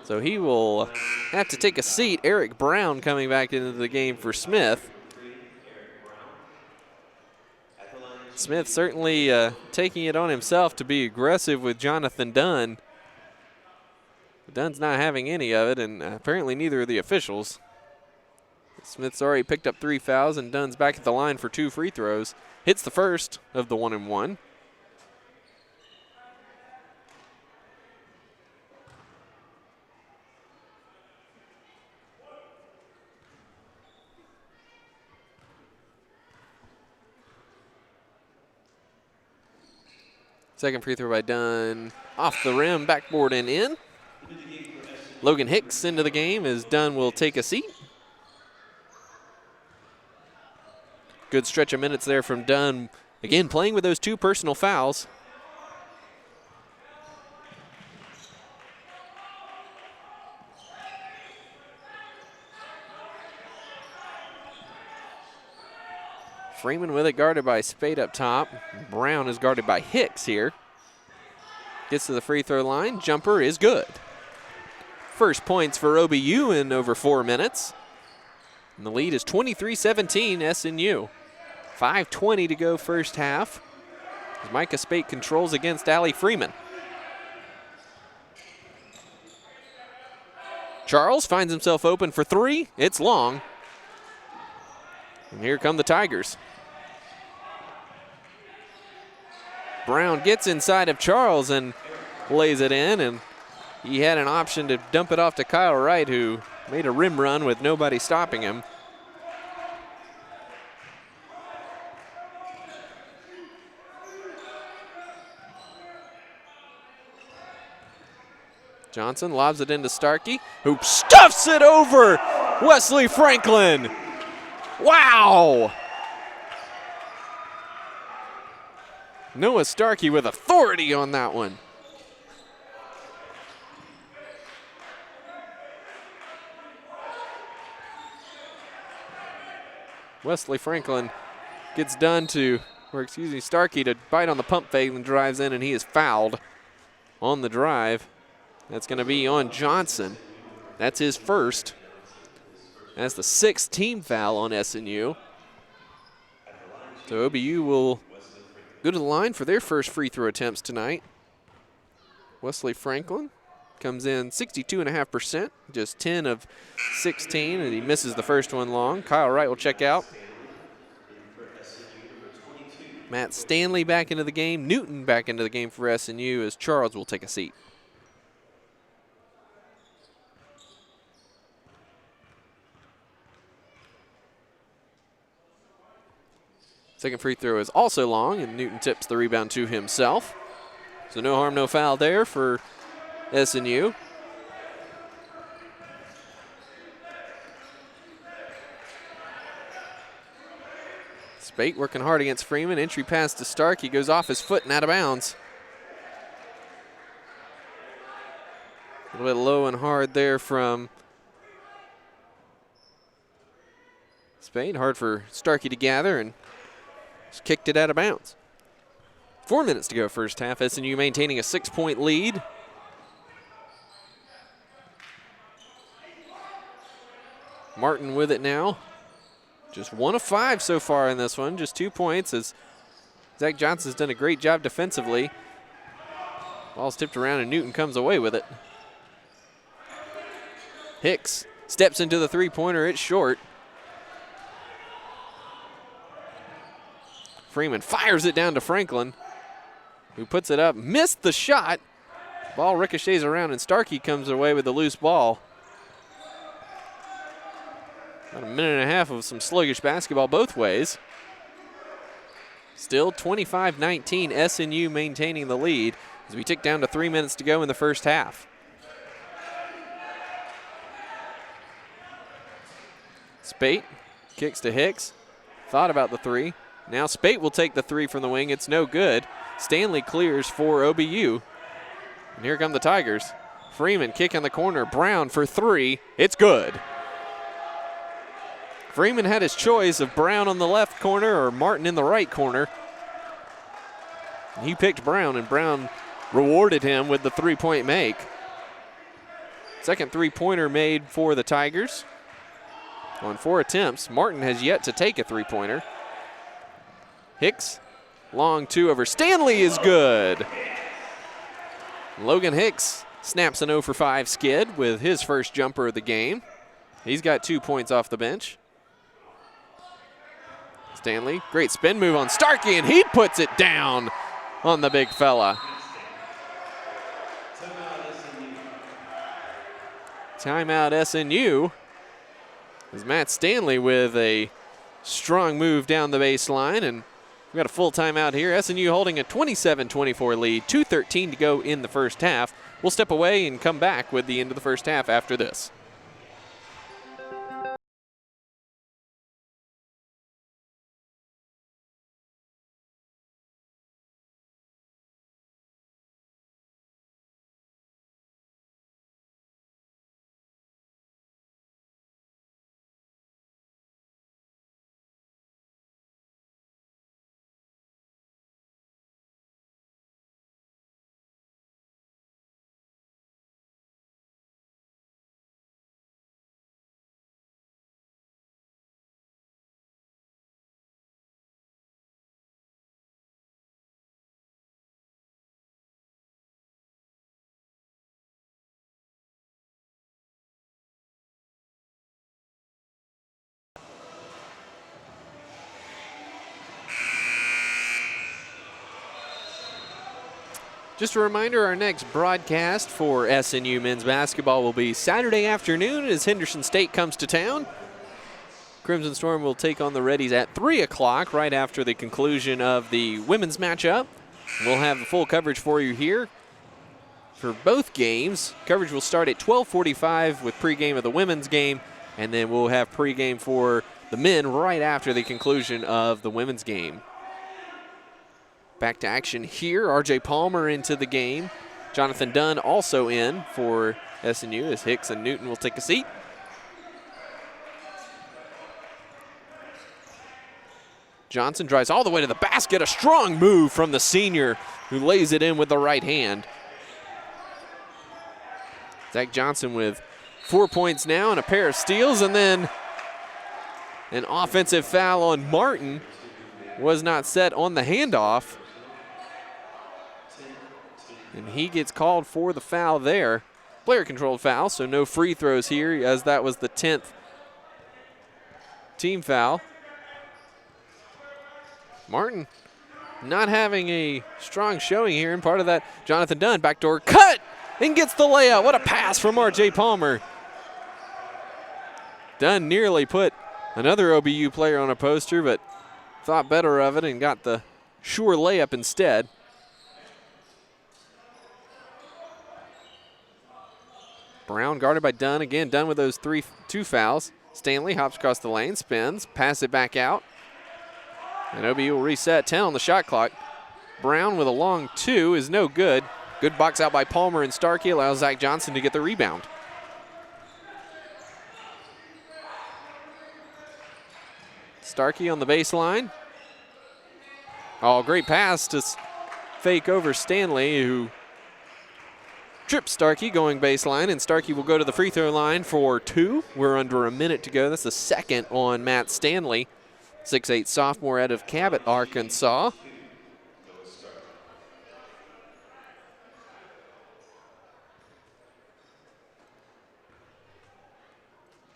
So he will have to take a seat. Eric Brown coming back into the game for Smith. Smith certainly taking it on himself to be aggressive with Jonathan Dunn. Dunn's not having any of it, and apparently neither of the officials. Smith's already picked up 3 fouls, and Dunn's back at the line for 2 free throws. Hits the first of the 1-and-1. Second free throw by Dunn. Off the rim, backboard and in. Logan Hicks into the game as Dunn will take a seat. Good stretch of minutes there from Dunn. Again, playing with those 2 personal fouls. Freeman with it, guarded by Spade up top. Brown is guarded by Hicks here. Gets to the free throw line. Jumper is good. First points for OBU in over 4 minutes. And the lead is 23-17 SNU. 5:20 to go first half. As Micah Spate controls against Allie Freeman. Charles finds himself open for 3. It's long. And here come the Tigers. Brown gets inside of Charles and lays it in, and he had an option to dump it off to Kyle Wright, who made a rim run with nobody stopping him. Johnson lobs it into Starkey, who stuffs it over Wesley Franklin. Wow! Noah Starkey with authority on that one. Wesley Franklin gets Starkey to bite on the pump fake and drives in, and he is fouled on the drive. That's going to be on Johnson. That's his first. That's the 6th team foul on SNU. So OBU will go to the line for their first free throw attempts tonight. Wesley Franklin comes in 62.5%, just 10 of 16, and he misses the first one long. Kyle Wright will check out. Matt Stanley back into the game. Newton back into the game for SNU as Charles will take a seat. Second free throw is also long, and Newton tips the rebound to himself. So no harm, no foul there for SNU. Spate working hard against Freeman. Entry pass to Stark. He goes off his foot and out of bounds. A little bit low and hard there from Spate. Hard for Starkey to gather, and just kicked it out of bounds. 4 minutes to go first half. SNU maintaining a 6-point lead. Martin with it now. Just 1 of 5 so far in this one. Just 2 points as Zach Johnson's done a great job defensively. Ball's tipped around and Newton comes away with it. Hicks steps into the three-pointer. It's short. Freeman fires it down to Franklin, who puts it up. Missed the shot. Ball ricochets around and Starkey comes away with the loose ball. About a minute and a half of some sluggish basketball both ways. Still 25-19, SNU maintaining the lead as we tick down to 3 minutes to go in the first half. Spate kicks to Hicks. Thought about the three. Now Spate will take the three from the wing. It's no good. Stanley clears for OBU. And here come the Tigers. Freeman kick in the corner. Brown for three. It's good. Freeman had his choice of Brown on the left corner or Martin in the right corner. He picked Brown, and Brown rewarded him with the three-point make. Second three-pointer made for the Tigers. On 4 attempts, Martin has yet to take a three-pointer. Hicks, long two over Stanley is good. Logan Hicks snaps an 0 for 5 skid with his first jumper of the game. He's got 2 points off the bench. Stanley, great spin move on Starkey, and he puts it down on the big fella. Timeout SNU. As Matt Stanley with a strong move down the baseline, and we've got a full timeout here. SNU holding a 27-24 lead, 2:13 to go in the first half. We'll step away and come back with the end of the first half after this. Just a reminder, our next broadcast for SNU men's basketball will be Saturday afternoon as Henderson State comes to town. Crimson Storm will take on the Reddies at 3 o'clock right after the conclusion of the women's matchup. We'll have full coverage for you here for both games. Coverage will start at 12:45 with pregame of the women's game, and then we'll have pregame for the men right after the conclusion of the women's game. Back to action here. R.J. Palmer into the game. Jonathan Dunn also in for SNU as Hicks and Newton will take a seat. Johnson drives all the way to the basket. A strong move from the senior who lays it in with the right hand. Zach Johnson with 4 points now and a pair of steals, and then an offensive foul on Martin was not set on the handoff. And he gets called for the foul there. Player-controlled foul, so no free throws here as that was the 10th team foul. Martin not having a strong showing here, and part of that, Jonathan Dunn, backdoor cut, and gets the layup. What a pass from R.J. Palmer. Dunn nearly put another OBU player on a poster, but thought better of it and got the sure layup instead. Brown guarded by Dunn. Again, Dunn with those two fouls. Stanley hops across the lane, spins, pass it back out. And OBU will reset 10 on the shot clock. Brown with a long 2 is no good. Good box out by Palmer, and Starkey allows Zach Johnson to get the rebound. Starkey on the baseline. Oh, great pass to fake over Stanley, who trips Starkey going baseline, and Starkey will go to the free throw line for 2. We're under a minute to go. That's the second on Matt Stanley, 6'8" sophomore out of Cabot, Arkansas.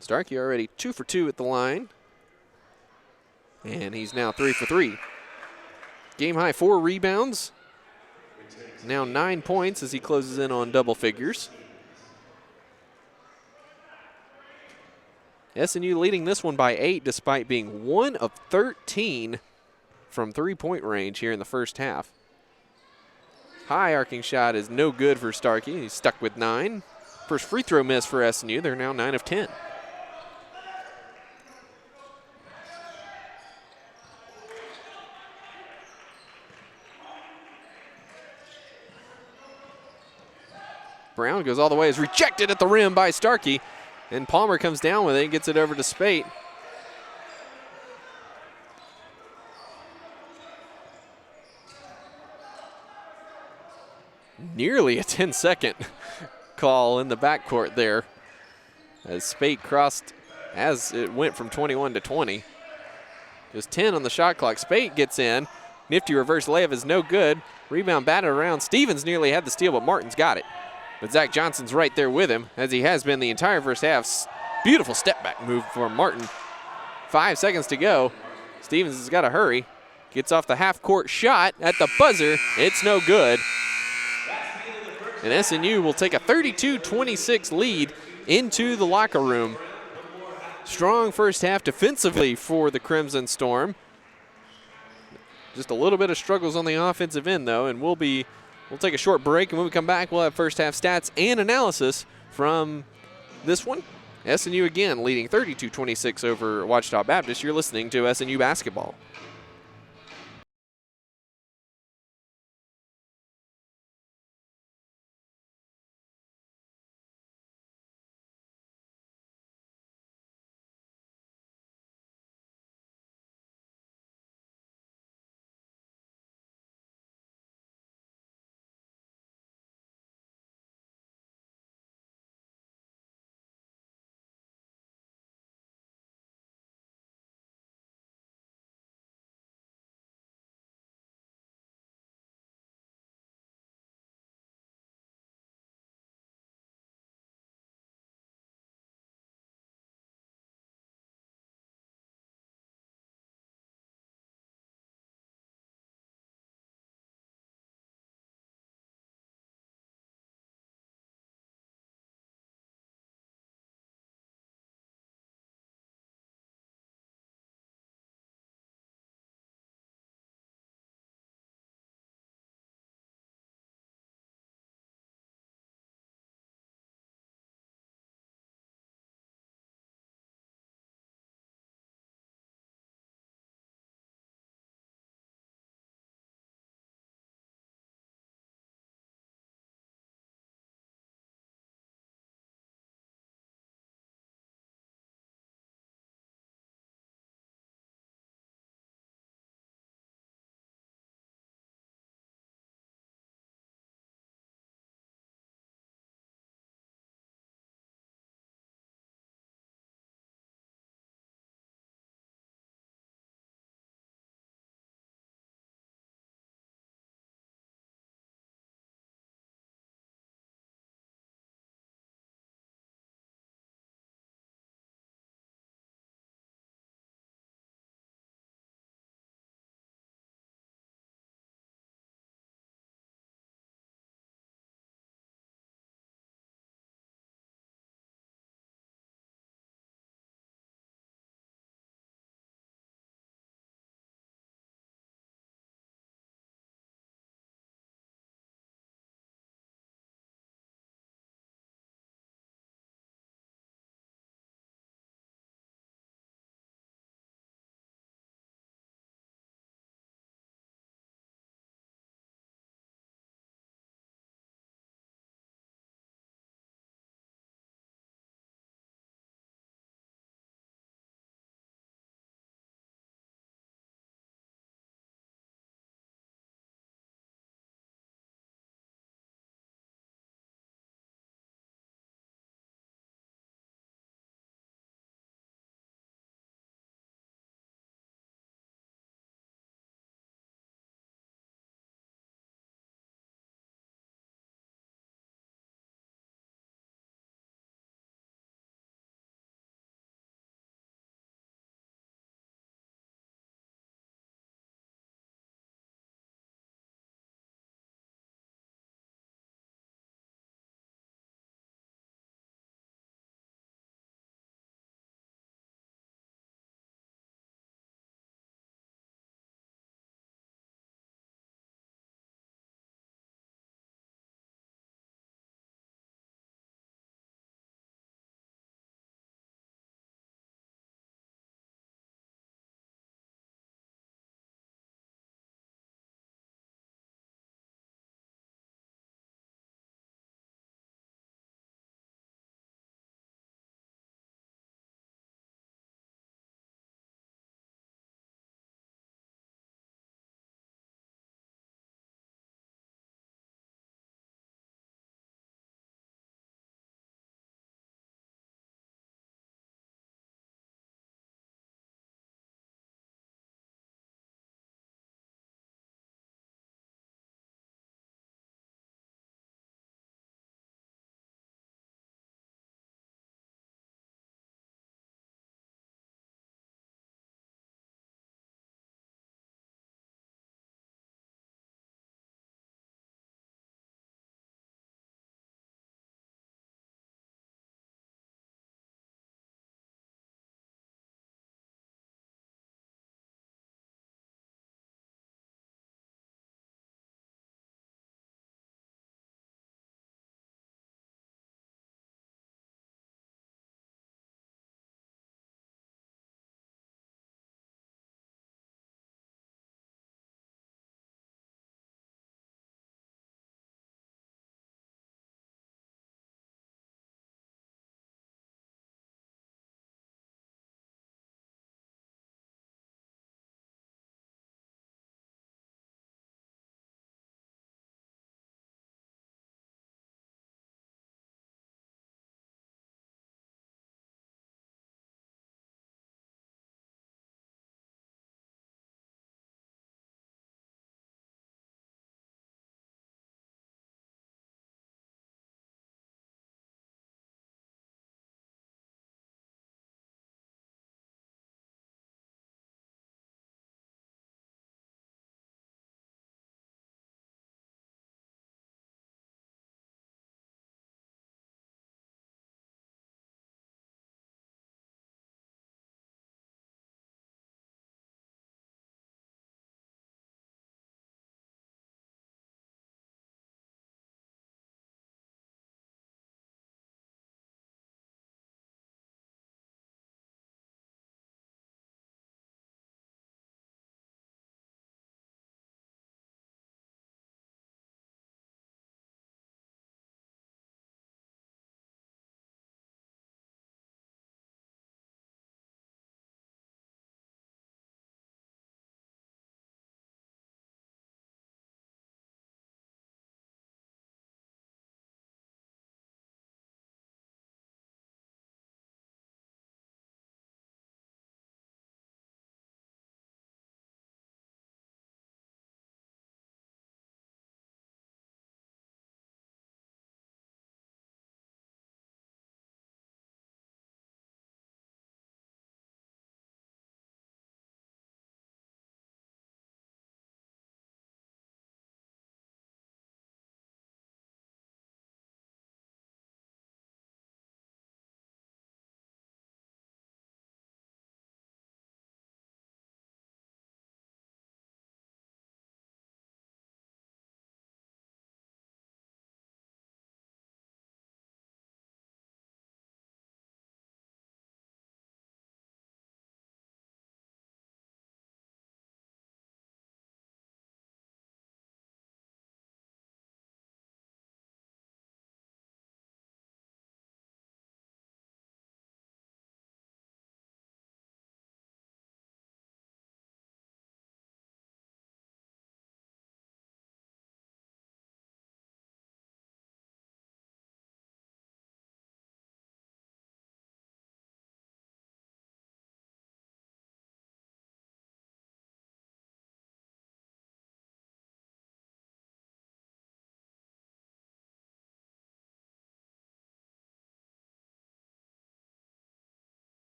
Starkey already 2 for 2 at the line, and he's now 3 for 3. Game high 4 rebounds. Now 9 points as he closes in on double figures. SNU leading this one by 8 despite being 1 of 13 from three-point range here in the first half. High arcing shot is no good for Starkey. He's stuck with 9. First free throw miss for SNU. They're now 9 of 10. Brown goes all the way, is rejected at the rim by Starkey, and Palmer comes down with it and gets it over to Spate. Nearly a 10-second call in the backcourt there as Spate crossed as it went from 21 to 20. Just 10 on the shot clock. Spate gets in. Nifty reverse layup is no good. Rebound batted around. Stevens nearly had the steal, but Martin's got it. But Zach Johnson's right there with him, as he has been the entire first half. Beautiful step-back move for Martin. 5 seconds to go. Stevens has got to hurry. Gets off the half-court shot at the buzzer. It's no good. And SNU will take a 32-26 lead into the locker room. Strong first half defensively for the Crimson Storm. Just a little bit of struggles on the offensive end, though, and we'll take a short break, and when we come back, we'll have first half stats and analysis from this one. SNU again leading 32-26 over Ouachita Baptist. You're listening to SNU basketball.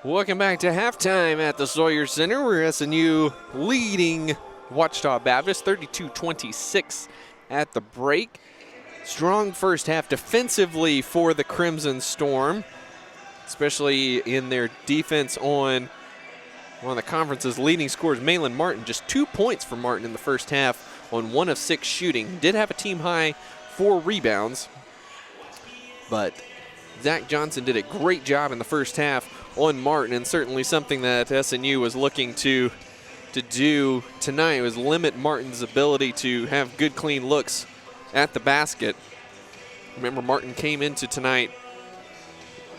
Welcome back to halftime at the Sawyer Center, where SNU leading Ouachita Baptist 32-26 at the break. Strong first half defensively for the Crimson Storm, especially in their defense on one of the conference's leading scorers, Malin Martin. Just 2 points for Martin in the first half on 1 of 6 shooting. Did have a team high 4 rebounds, but Zach Johnson did a great job in the first half on Martin, and certainly something that SNU was looking to do tonight was limit Martin's ability to have good, clean looks at the basket. Remember, Martin came into tonight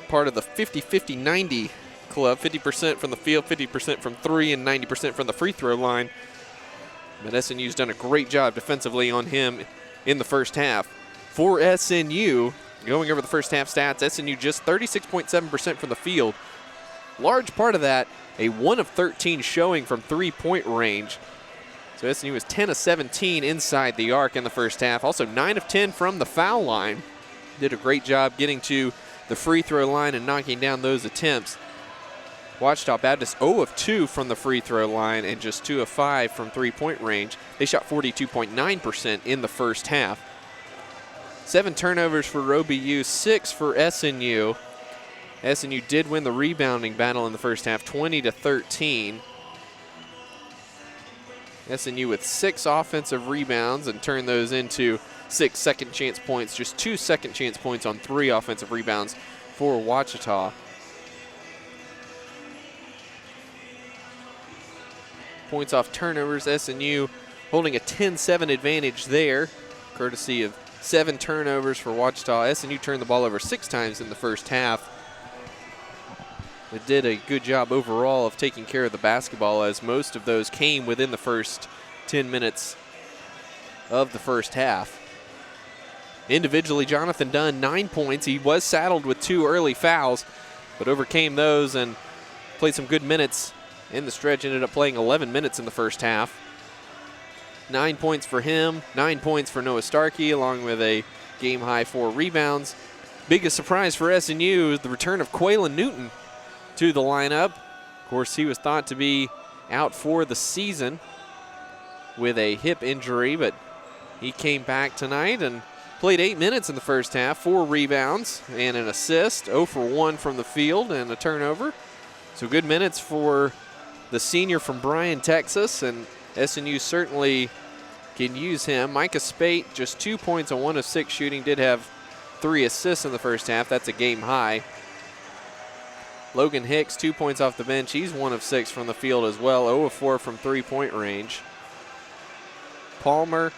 part of the 50-50-90 club, 50% from the field, 50% from 3, and 90% from the free throw line. But SNU's done a great job defensively on him in the first half. For SNU, going over the first half stats, SNU just 36.7% from the field. Large part of that, a 1 of 13 showing from three-point range. So SNU was 10 of 17 inside the arc in the first half. Also 9 of 10 from the foul line. Did a great job getting to the free throw line and knocking down those attempts. Ouachita Baptist 0 of 2 from the free throw line and just 2 of 5 from three-point range. They shot 42.9% in the first half. 7 turnovers for OBU, 6 for SNU. SNU did win the rebounding battle in the first half, 20-13. SNU with 6 offensive rebounds and turned those into 6 second chance points, just 2 second chance points on 3 offensive rebounds for Ouachita. Points off turnovers, SNU holding a 10-7 advantage there, courtesy of 7 turnovers for Ouachita. SNU turned the ball over 6 times in the first half. They did a good job overall of taking care of the basketball, as most of those came within the first 10 minutes of the first half. Individually, Jonathan Dunn, 9 points. He was saddled with 2 early fouls, but overcame those and played some good minutes in the stretch. Ended up playing 11 minutes in the first half. 9 points for him, 9 points for Noah Starkey, along with a game-high 4 rebounds. Biggest surprise for SNU is the return of Quaylen Newton to the lineup. Of course, he was thought to be out for the season with a hip injury, but he came back tonight and played 8 minutes in the first half, 4 rebounds and an assist, 0 for 1 from the field and a turnover. So good minutes for the senior from Bryan, Texas, and SNU certainly can use him. Micah Spate, just 2 points on 1 of 6 shooting, did have 3 assists in the first half. That's a game high. Logan Hicks, 2 points off the bench. He's 1 of 6 from the field as well, 0 of 4 from three-point range. Palmer,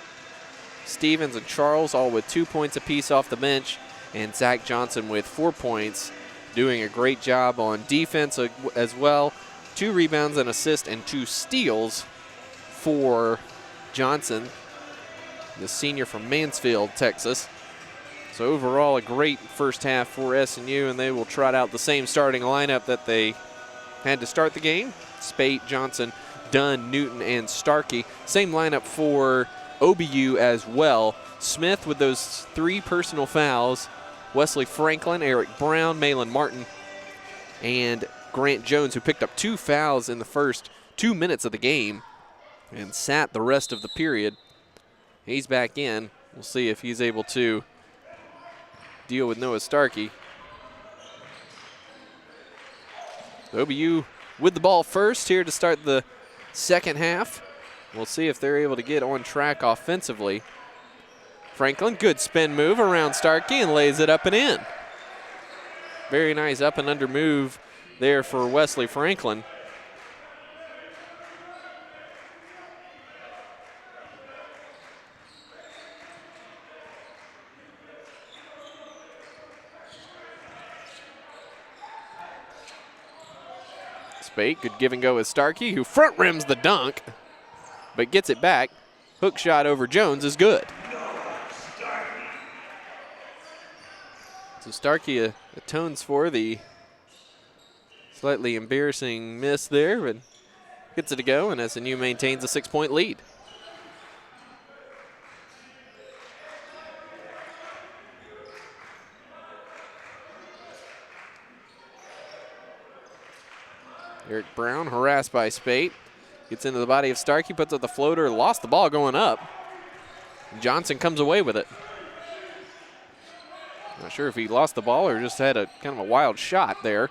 Stevens, and Charles all with 2 points apiece off the bench, and Zach Johnson with 4 points, doing a great job on defense as well. 2 rebounds, an assist, and 2 steals for Johnson, the senior from Mansfield, Texas. So overall, a great first half for SNU, and they will trot out the same starting lineup that they had to start the game. Spate, Johnson, Dunn, Newton, and Starkey. Same lineup for OBU as well. Smith with those 3 personal fouls. Wesley Franklin, Eric Brown, Malin Martin, and Grant Jones, who picked up 2 fouls in the first 2 minutes of the game and sat the rest of the period. He's back in. We'll see if he's able to deal with Noah Starkey. OBU with the ball first here to start the second half. We'll see if they're able to get on track offensively. Franklin, good spin move around Starkey and lays it up and in. Very nice up and under move there for Wesley Franklin. Spate, good give and go with Starkey, who front rims the dunk, but gets it back. Hook shot over Jones is good. So Starkey atones for the slightly embarrassing miss there, but gets it to go, and SNU maintains a 6-point lead. Eric Brown harassed by Spate. Gets into the body of Starkey, puts up the floater, lost the ball going up. Johnson comes away with it. Not sure if he lost the ball or just had a kind of a wild shot there.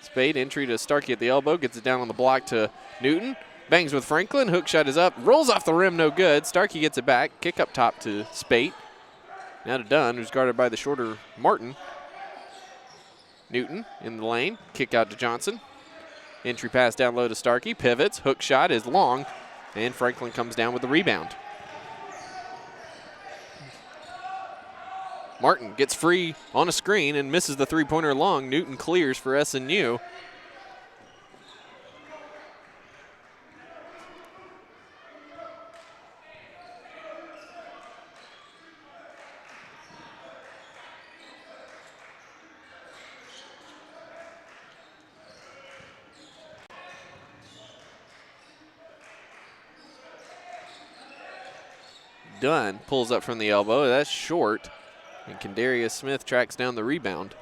Spade entry to Starkey at the elbow, gets it down on the block to Newton. Bangs with Franklin, hook shot is up, rolls off the rim, no good. Starkey gets it back, kick up top to Spate. Now to Dunn, who's guarded by the shorter Martin. Newton in the lane, kick out to Johnson. Entry pass down low to Starkey, pivots, hook shot is long, and Franklin comes down with the rebound. Martin gets free on a screen and misses the three-pointer long. Newton clears for SNU. Dunn pulls up from the elbow. That's short. And Kendarius Smith tracks down the rebound.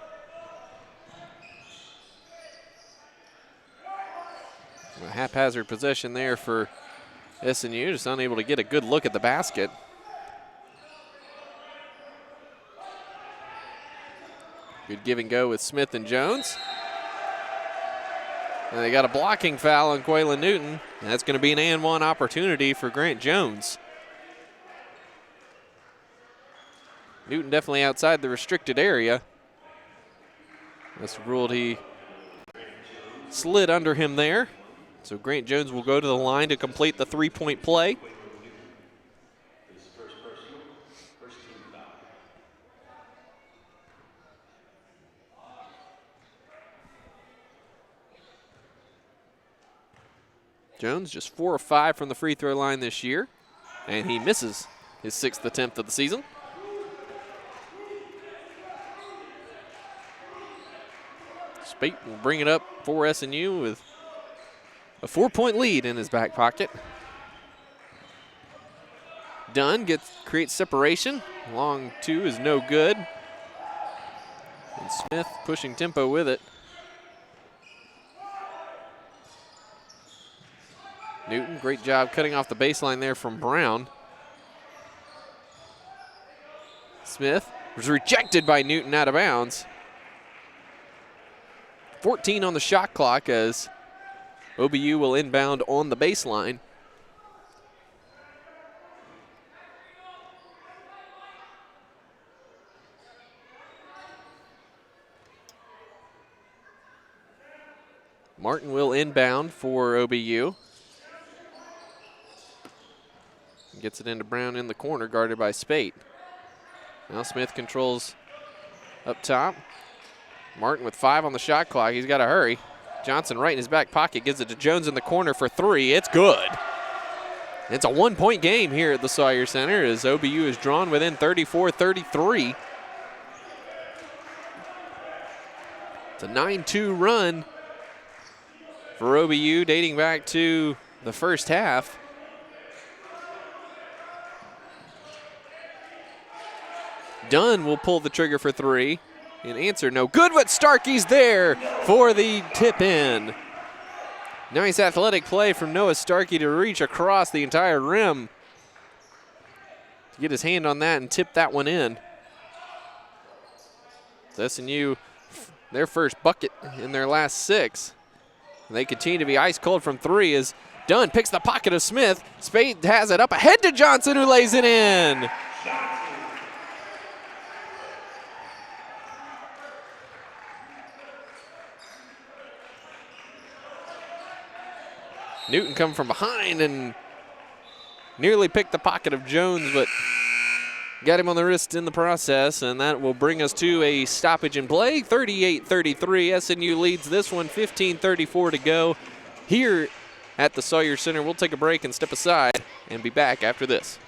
A haphazard possession there for SNU, just unable to get a good look at the basket. Good give and go with Smith and Jones. And they got a blocking foul on Quaylen Newton. And that's going to be an and one opportunity for Grant Jones. Newton definitely outside the restricted area. That's ruled he slid under him there. So Grant Jones will go to the line to complete the three-point play. Jones just 4 of 5 from the free throw line this year, and he misses his 6th attempt of the season. Spate will bring it up for SNU with a 4-point lead in his back pocket. Dunn creates separation. Long two is no good. And Smith pushing tempo with it. Newton, great job cutting off the baseline there from Brown. Smith was rejected by Newton out of bounds. 14 on the shot clock as OBU will inbound on the baseline. Martin will inbound for OBU. Gets it into Brown in the corner, guarded by Spate. Now Smith controls up top. Martin with 5 on the shot clock. He's got to hurry. Johnson right in his back pocket, gives it to Jones in the corner for 3. It's good. It's a 1-point game here at the Sawyer Center as OBU is drawn within 34-33. It's a 9-2 run for OBU dating back to the first half. Dunn will pull the trigger for 3. An answer, no good, but Starkey's there for the tip in. Nice athletic play from Noah Starkey to reach across the entire rim to get his hand on that and tip that one in. SNU, their first bucket in their last 6. They continue to be ice cold from 3 as Dunn picks the pocket of Smith. Spade has it up ahead to Johnson, who lays it in. Newton come from behind and nearly picked the pocket of Jones, but got him on the wrist in the process, and that will bring us to a stoppage in play. 38-33, SNU leads this one, 15:34 to go here at the Sawyer Center. We'll take a break and step aside and be back after this.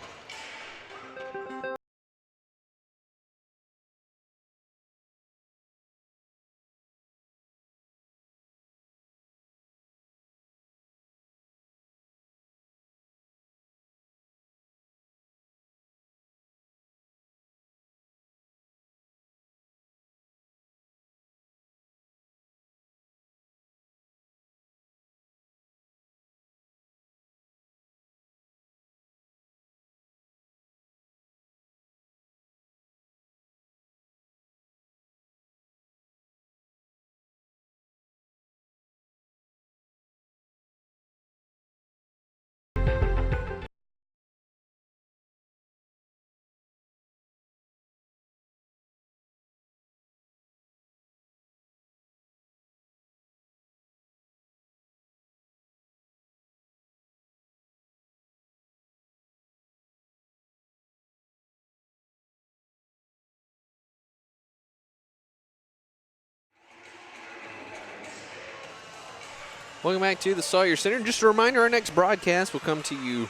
Welcome back to the Sawyer Center. Just a reminder, our next broadcast will come to you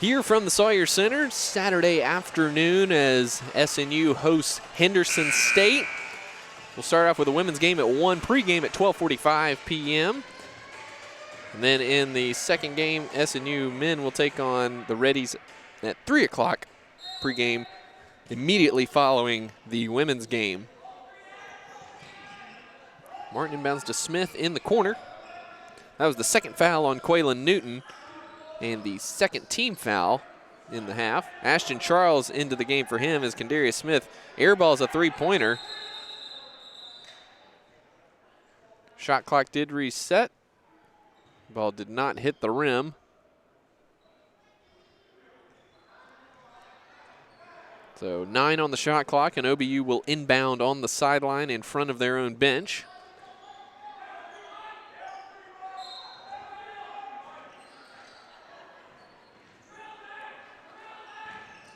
here from the Sawyer Center Saturday afternoon as SNU hosts Henderson State. We'll start off with a women's game at 1, pregame at 12:45 p.m. And then in the second game, SNU men will take on the Reddies at 3 o'clock pregame immediately following the women's game. Martin inbounds to Smith in the corner. That was the second foul on Quaylen Newton and the second team foul in the half. Ashton Charles into the game for him as Kendarius Smith airballs a three-pointer. Shot clock did reset. Ball did not hit the rim. So 9 on the shot clock, and OBU will inbound on the sideline in front of their own bench.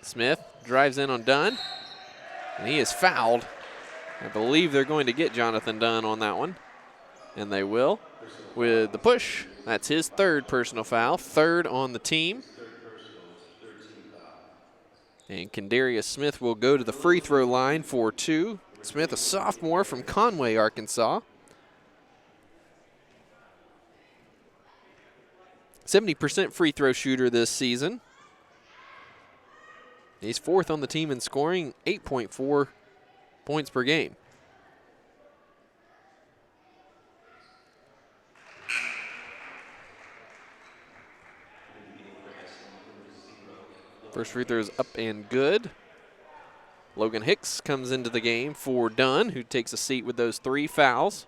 Smith drives in on Dunn, and he is fouled. I believe they're going to get Jonathan Dunn on that one, and they will with the push. That's his third personal foul, third on the team. And Kendarius Smith will go to the free throw line for 2. Smith, a sophomore from Conway, Arkansas. 70% free throw shooter this season. He's 4th on the team in scoring, 8.4 points per game. First free throw is up and good. Logan Hicks comes into the game for Dunn, who takes a seat with those 3 fouls.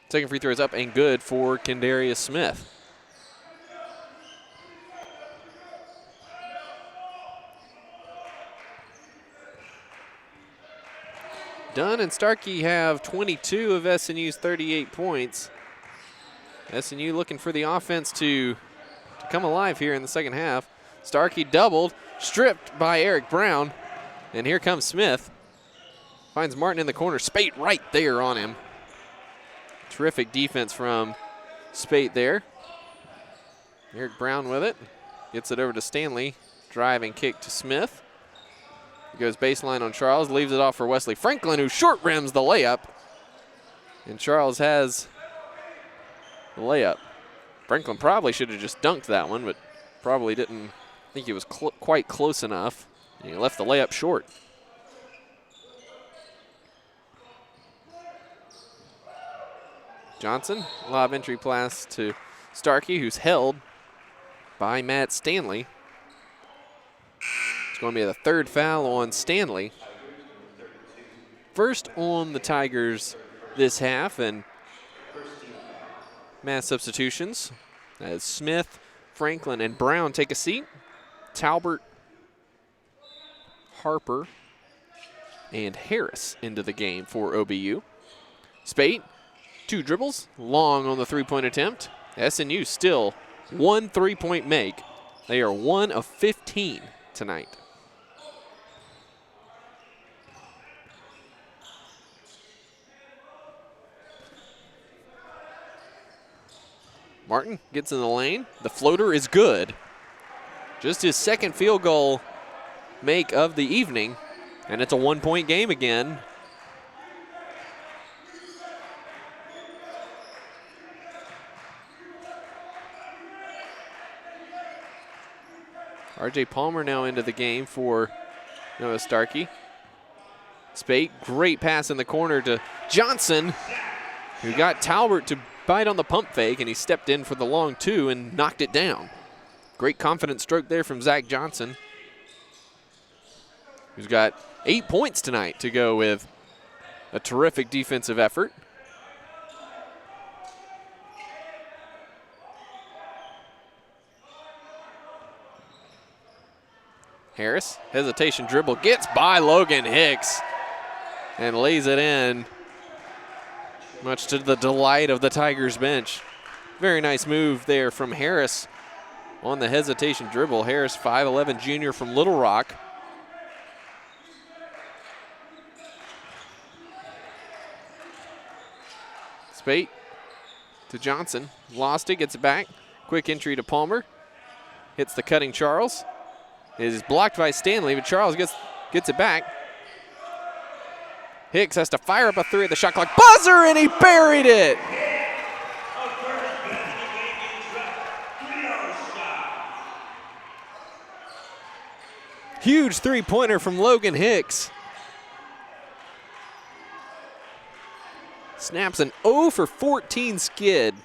Second free throw is up and good for Kendarius Smith. Dunn and Starkey have 22 of SNU's 38 points. SNU looking for the offense to come alive here in the second half. Starkey doubled, stripped by Eric Brown, and here comes Smith. Finds Martin in the corner, Spate right there on him. Terrific defense from Spate there. Eric Brown with it, gets it over to Stanley, driving kick to Smith. He goes baseline on Charles, leaves it off for Wesley Franklin, who short rims the layup. And Charles has the layup. Franklin probably should have just dunked that one, but probably didn't think he was quite close enough. And he left the layup short. Johnson, lob entry pass to Starkey, who's held by Matt Stanley. It's going to be the third foul on Stanley. First on the Tigers this half, and mass substitutions as Smith, Franklin, and Brown take a seat. Talbert, Harper, and Harris into the game for OBU. Spate, 2 dribbles, long on the three-point attempt. SNU still 1 3-point make. They are 1 of 15 tonight. Martin gets in the lane. The floater is good. Just his second field goal make of the evening, and it's a 1-point game again. RJ Palmer now into the game for Noah Starkey. Spate, great pass in the corner to Johnson, who got Talbert to bite on the pump fake, and he stepped in for the long 2 and knocked it down. Great confident stroke there from Zach Johnson, who's got 8 points tonight to go with a terrific defensive effort. Harris, hesitation dribble, gets by Logan Hicks and lays it in, much to the delight of the Tigers bench. Very nice move there from Harris on the hesitation dribble. Harris, 5'11" junior from Little Rock. Spate to Johnson. Lost it, gets it back. Quick entry to Palmer. Hits the cutting Charles. It is blocked by Stanley, but Charles gets it back. Hicks has to fire up a three at the shot clock buzzer, and he buried it. Huge three-pointer from Logan Hicks. Snaps an 0 for 14 skid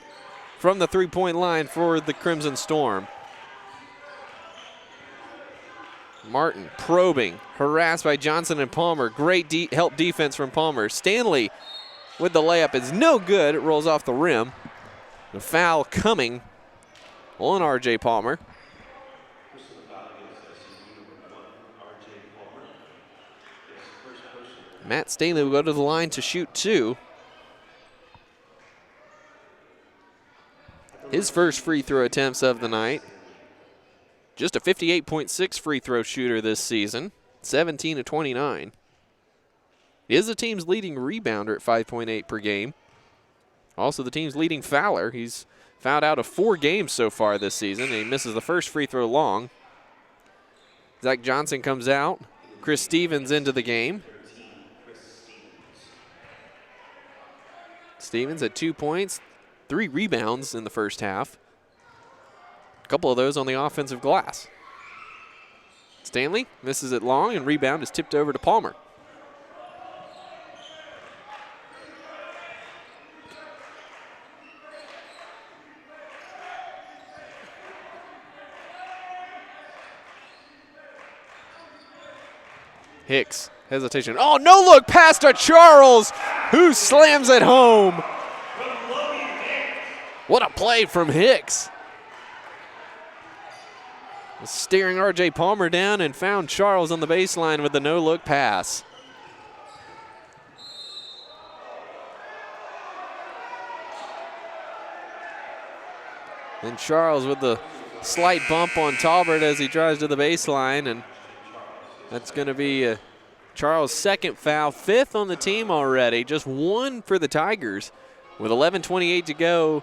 from the three-point line for the Crimson Storm. Martin probing, harassed by Johnson and Palmer. Great help defense from Palmer. Stanley with the layup is no good. It rolls off the rim. The foul coming on R.J. Palmer. Matt Stanley will go to the line to shoot 2. His first free throw attempts of the night. Just a 58.6 free throw shooter this season, 17 of 29. He is the team's leading rebounder at 5.8 per game. Also the team's leading fouler. He's fouled out of 4 games so far this season, and he misses the first free throw long. Zach Johnson comes out. Chris Stevens into the game. Stevens at 2 points, 3 rebounds in the first half. A couple of those on the offensive glass. Stanley misses it long, and rebound is tipped over to Palmer. Hicks, hesitation. Oh, no look pass to Charles, who slams it home. What a play from Hicks. Staring R.J. Palmer down and found Charles on the baseline with the no-look pass. And Charles with the slight bump on Talbert as he drives to the baseline, and that's going to be Charles' second foul, 5th on the team already, just 1 for the Tigers with 11:28 to go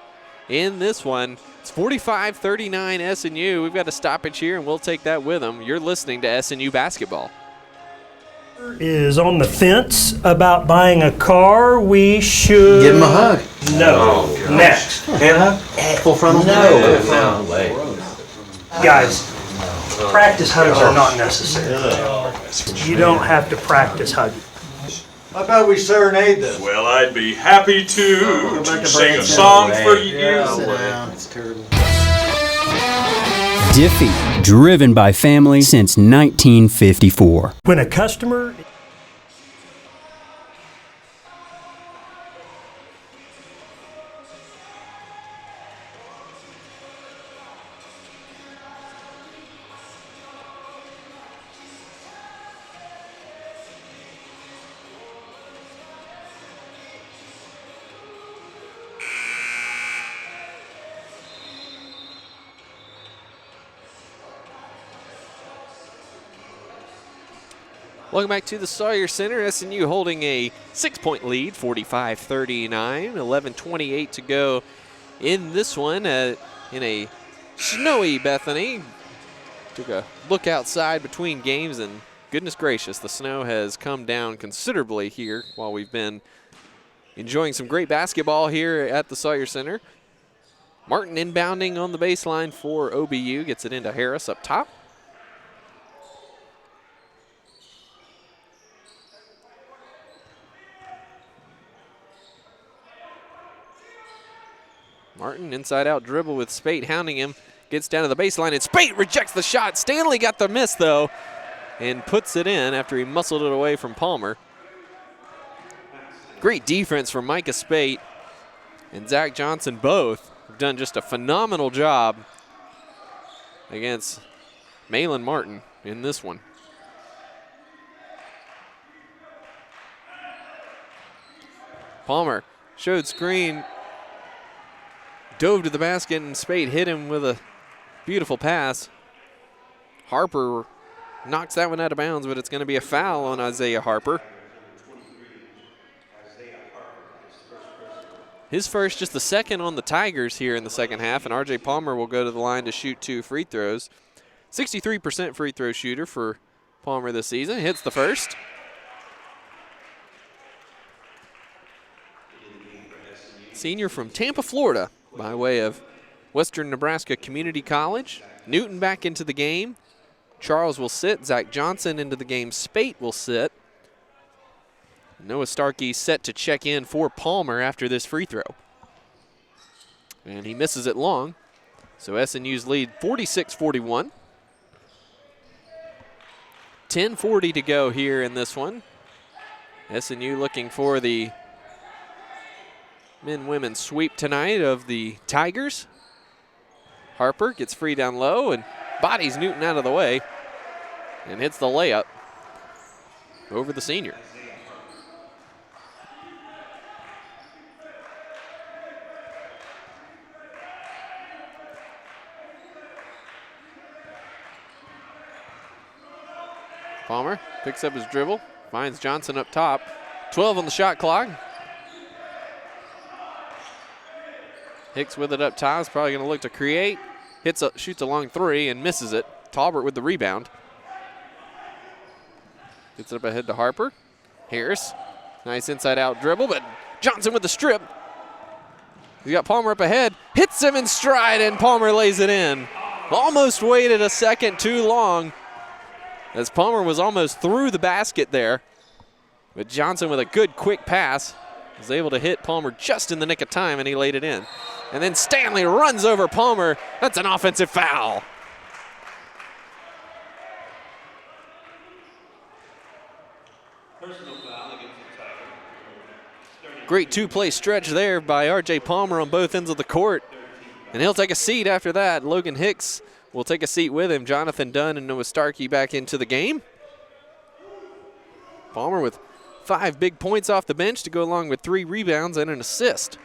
in this one. It's 45-39 SNU. We've got a stoppage here, and we'll take that with them. You're listening to SNU basketball. Is on the fence about buying a car. We should Give him a hug. No. Next. Hand hug? Full frontal? No way. Guys, practice hugs are not necessary. You don't have to practice hugging. How about we serenade them? Well, I'd be happy to sing a song for you. It's terrible. Diffie, driven by family since 1954. When a customer Welcome back to the Sawyer Center. SNU holding a 6-point lead, 45-39, 11:28 to go in this one in a snowy Bethany. Took a look outside between games, and goodness gracious, the snow has come down considerably here while we've been enjoying some great basketball here at the Sawyer Center. Martin inbounding on the baseline for OBU, gets it into Harris up top. Martin inside out dribble with Spate hounding him. Gets down to the baseline, and Spate rejects the shot. Stanley got the miss, though, and puts it in after he muscled it away from Palmer. Great defense from Micah Spate and Zach Johnson both have done just a phenomenal job against Malin Martin in this one. Palmer showed screen, dove to the basket, and Spate hit him with a beautiful pass. Harper knocks that one out of bounds, but it's going to be a foul on Isaiah Harper. His first, just the second on the Tigers here in the second half, and R.J. Palmer will go to the line to shoot 2 free throws. 63% free throw shooter for Palmer this season. Hits the first. Senior from Tampa, Florida, by way of Western Nebraska Community College. Newton back into the game. Charles will sit. Zach Johnson into the game. Spate will sit. Noah Starkey set to check in for Palmer after this free throw. And he misses it long. So SNU's lead 46-41. 10:40 to go here in this one. SNU looking for the men-women sweep tonight of the Tigers. Harper gets free down low and bodies Newton out of the way and hits the layup over the senior. Palmer picks up his dribble, finds Johnson up top. 12 on the shot clock. Hicks with it up top, is probably going to look to create. Shoots a long three and misses it. Talbert with the rebound. Gets it up ahead to Harper. Harris, nice inside out dribble, but Johnson with the strip. He's got Palmer up ahead, hits him in stride, and Palmer lays it in. Almost waited a second too long, as Palmer was almost through the basket there. But Johnson with a good quick pass was able to hit Palmer just in the nick of time, and he laid it in. And then Stanley runs over Palmer. That's an offensive foul. Personal foul against the Tigers. Great two-play stretch there by R.J. Palmer on both ends of the court. And he'll take a seat after that. Logan Hicks will take a seat with him. Jonathan Dunn and Noah Starkey back into the game. Palmer with 5 big points off the bench to go along with 3 rebounds and an assist.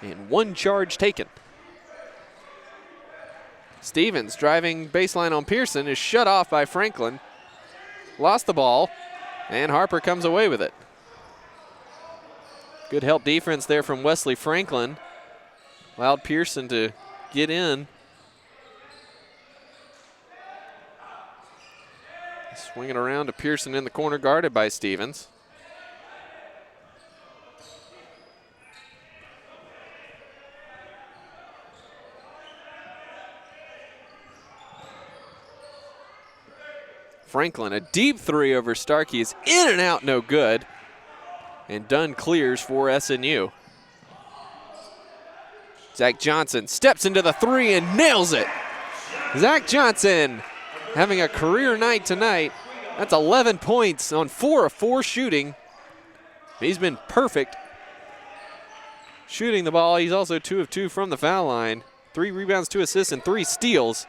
And 1 charge taken. Stevens driving baseline on Pearson is shut off by Franklin. Lost the ball, and Harper comes away with it. Good help defense there from Wesley Franklin. Allowed Pearson to get in. Swing it around to Pearson in the corner, guarded by Stevens. Franklin, a deep 3 over Starkey, is in and out, no good. And Dunn clears for SNU. Zach Johnson steps into the 3 and nails it. Zach Johnson having a career night tonight. That's 11 points on 4 of 4 shooting. He's been perfect shooting the ball. He's also 2 of 2 from the foul line. 3 rebounds, 2 assists, and 3 steals.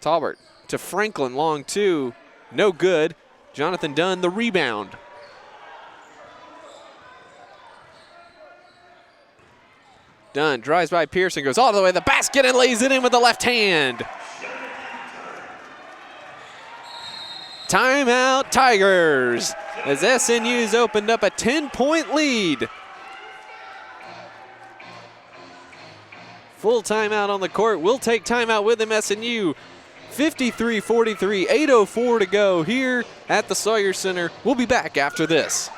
Talbert to Franklin, long 2, no good. Jonathan Dunn, the rebound. Dunn drives by Pearson, goes all the way to the basket and lays it in with the left hand. Timeout Tigers, as SNU's opened up a 10-point lead. Full timeout on the court. We'll take timeout with him, SNU. 53-43, 8:04 to go here at the Sawyer Center. We'll be back after this.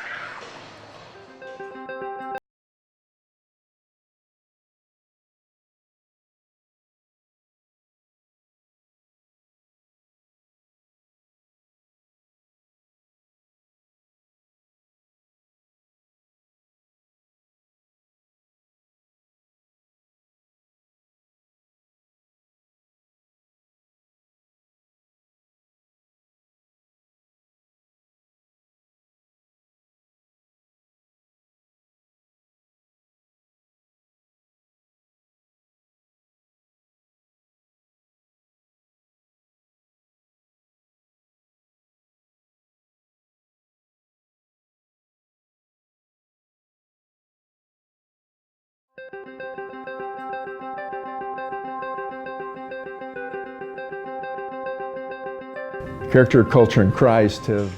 Character, culture, and Christ have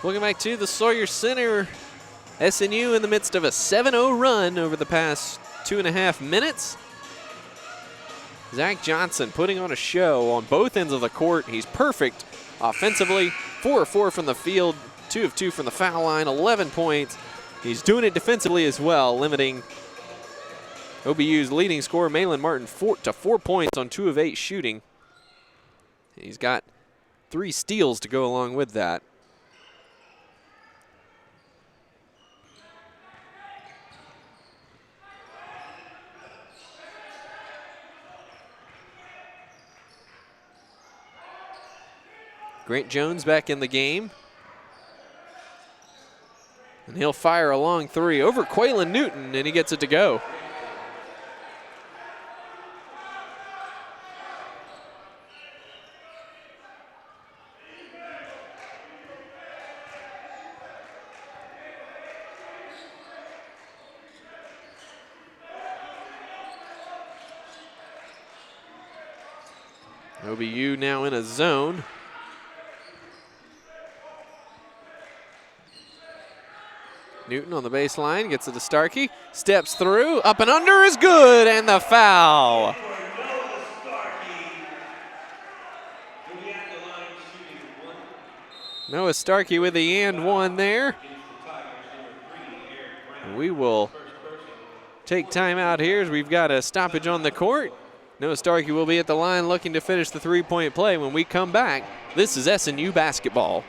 Welcome back to the Sawyer Center. SNU in the midst of a 7-0 run over the past 2.5 minutes. Zach Johnson putting on a show on both ends of the court. He's perfect offensively, 4 of 4 from the field, 2 of 2 from the foul line, 11 points. He's doing it defensively as well, limiting OBU's leading scorer, Malin Martin, 4 points on 2 of 8 shooting. He's got 3 steals to go along with that. Grant Jones back in the game. And he'll fire a long 3 over Quaylen Newton, and he gets it to go. OBU now in a zone. Newton on the baseline, gets it to Starkey, steps through, up and under is good, and the foul. Noah Starkey with the and one there. We will take time out here as we've got a stoppage on the court. Noah Starkey will be at the line looking to finish the 3-point play. When we come back, this is SNU basketball.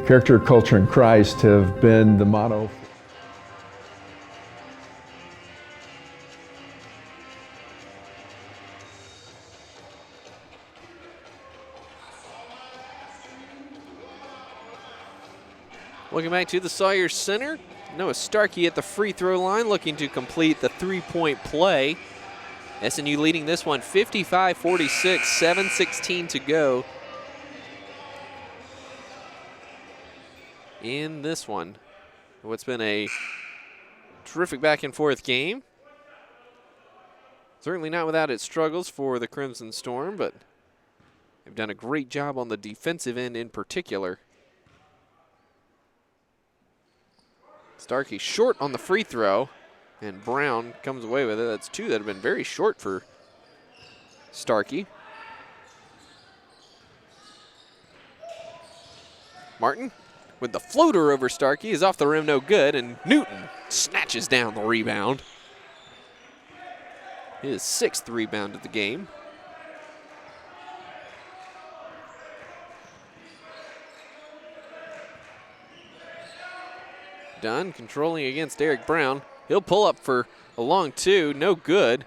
Character, culture, and Christ have been the motto. Welcome back to the Sawyer Center. Noah Starkey at the free throw line looking to complete the 3-point play. SNU leading this one 55-46, 7:16 to go in this one. What's been a terrific back and forth game. Certainly not without its struggles for the Crimson Storm, but they've done a great job on the defensive end in particular. Starkey short on the free throw, and Brown comes away with it. That's 2 that have been very short for Starkey. Martin with the floater over Starkey is off the rim, no good, and Newton snatches down the rebound. His 6th rebound of the game. Dunn controlling against Eric Brown. He'll pull up for a long 2, no good.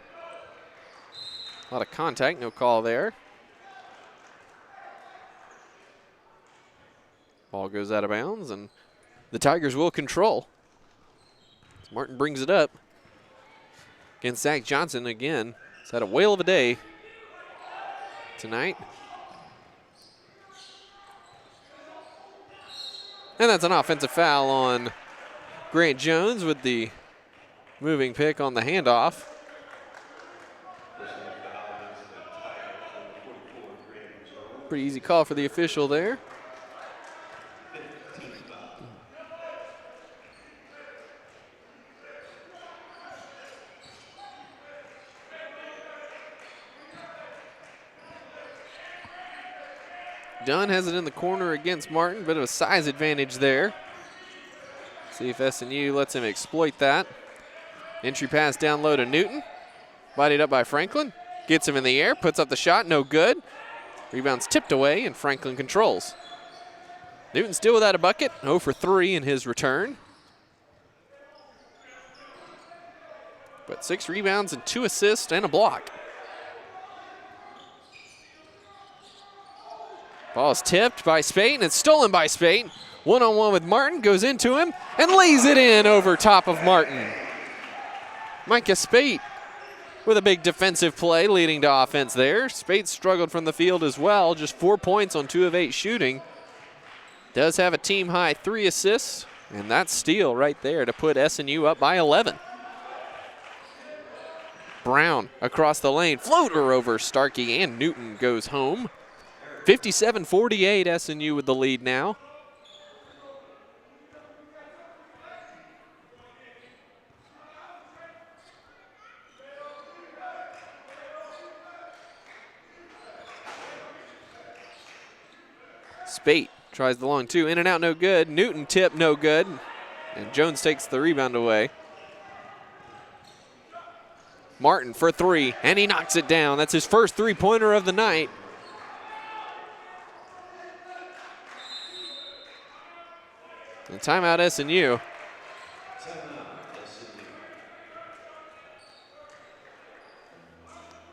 A lot of contact, no call there. Ball goes out of bounds, and the Tigers will control. Martin brings it up against Zach Johnson again. He's had a whale of a day tonight. And that's an offensive foul on Grant Jones with the moving pick on the handoff. Pretty easy call for the official there. Dunn has it in the corner against Martin. Bit of a size advantage there. See if SNU lets him exploit that. Entry pass down low to Newton. Bodied up by Franklin. Gets him in the air, puts up the shot, no good. Rebound's tipped away, and Franklin controls. Newton still without a bucket, 0 for 3 in his return. But 6 rebounds and 2 assists and a block. Ball is tipped by Spate, and it's stolen by Spate. One-on-one with Martin, goes into him, and lays it in over top of Martin. Micah Spate with a big defensive play leading to offense there. Spate struggled from the field as well, just 4 points on 2 of 8 shooting. Does have a team-high 3 assists, and that steal right there to put SNU up by 11. Brown across the lane, floater over Starkey, and Newton goes home. 57-48, SNU with the lead now. Spate tries the long 2, in and out, no good. Newton tip, no good. And Jones takes the rebound away. Martin for 3, and he knocks it down. That's his first 3-pointer of the night. And timeout SNU.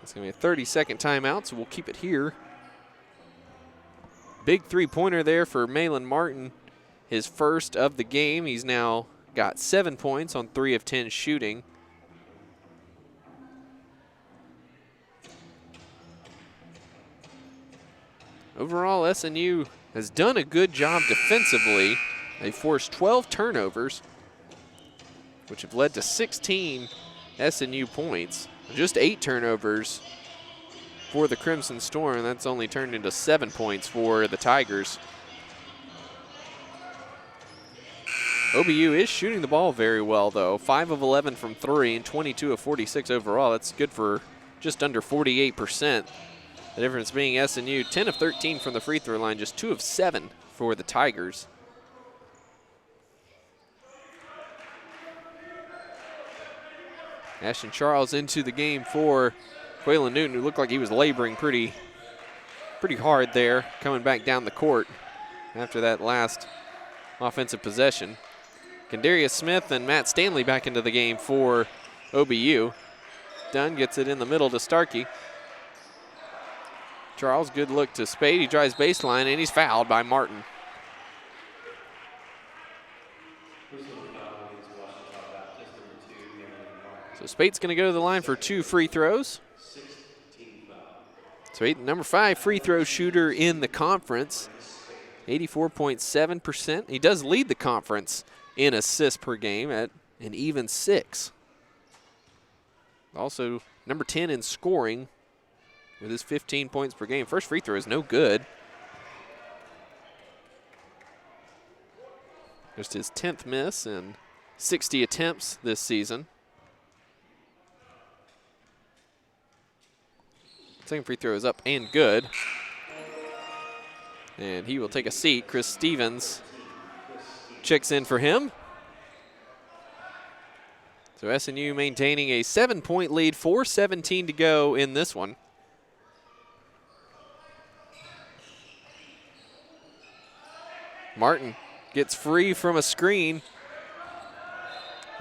It's going to be a 30-second timeout, so we'll keep it here. Big 3-pointer there for Malin Martin, his first of the game. He's now got 7 points on 3 of 10 shooting. Overall, SNU has done a good job defensively. They forced 12 turnovers, which have led to 16 SNU points. Just 8 turnovers for the Crimson Storm, and that's only turned into 7 points for the Tigers. OBU is shooting the ball very well, though. 5 of 11 from 3 and 22 of 46 overall. That's good for just under 48%. The difference being SNU 10 of 13 from the free throw line, just 2 of 7 for the Tigers. Ashton Charles into the game for Quaylen Newton, who looked like he was laboring pretty hard there, coming back down the court after that last offensive possession. Kendarius Smith and Matt Stanley back into the game for OBU. Dunn gets it in the middle to Starkey. Charles, good look to Spade. He drives baseline, and he's fouled by Martin. So Spate's going to go to the line for 2 free throws. Spate, number 5 free throw shooter in the conference, 84.7%. He does lead the conference in assists per game at an even 6. Also, number 10 in scoring with his 15 points per game. First free throw is no good. Just his 10th miss in 60 attempts this season. Second free throw is up and good. And he will take a seat. Chris Stevens checks in for him. So SNU maintaining a 7-point lead, 4:17 to go in this one. Martin gets free from a screen.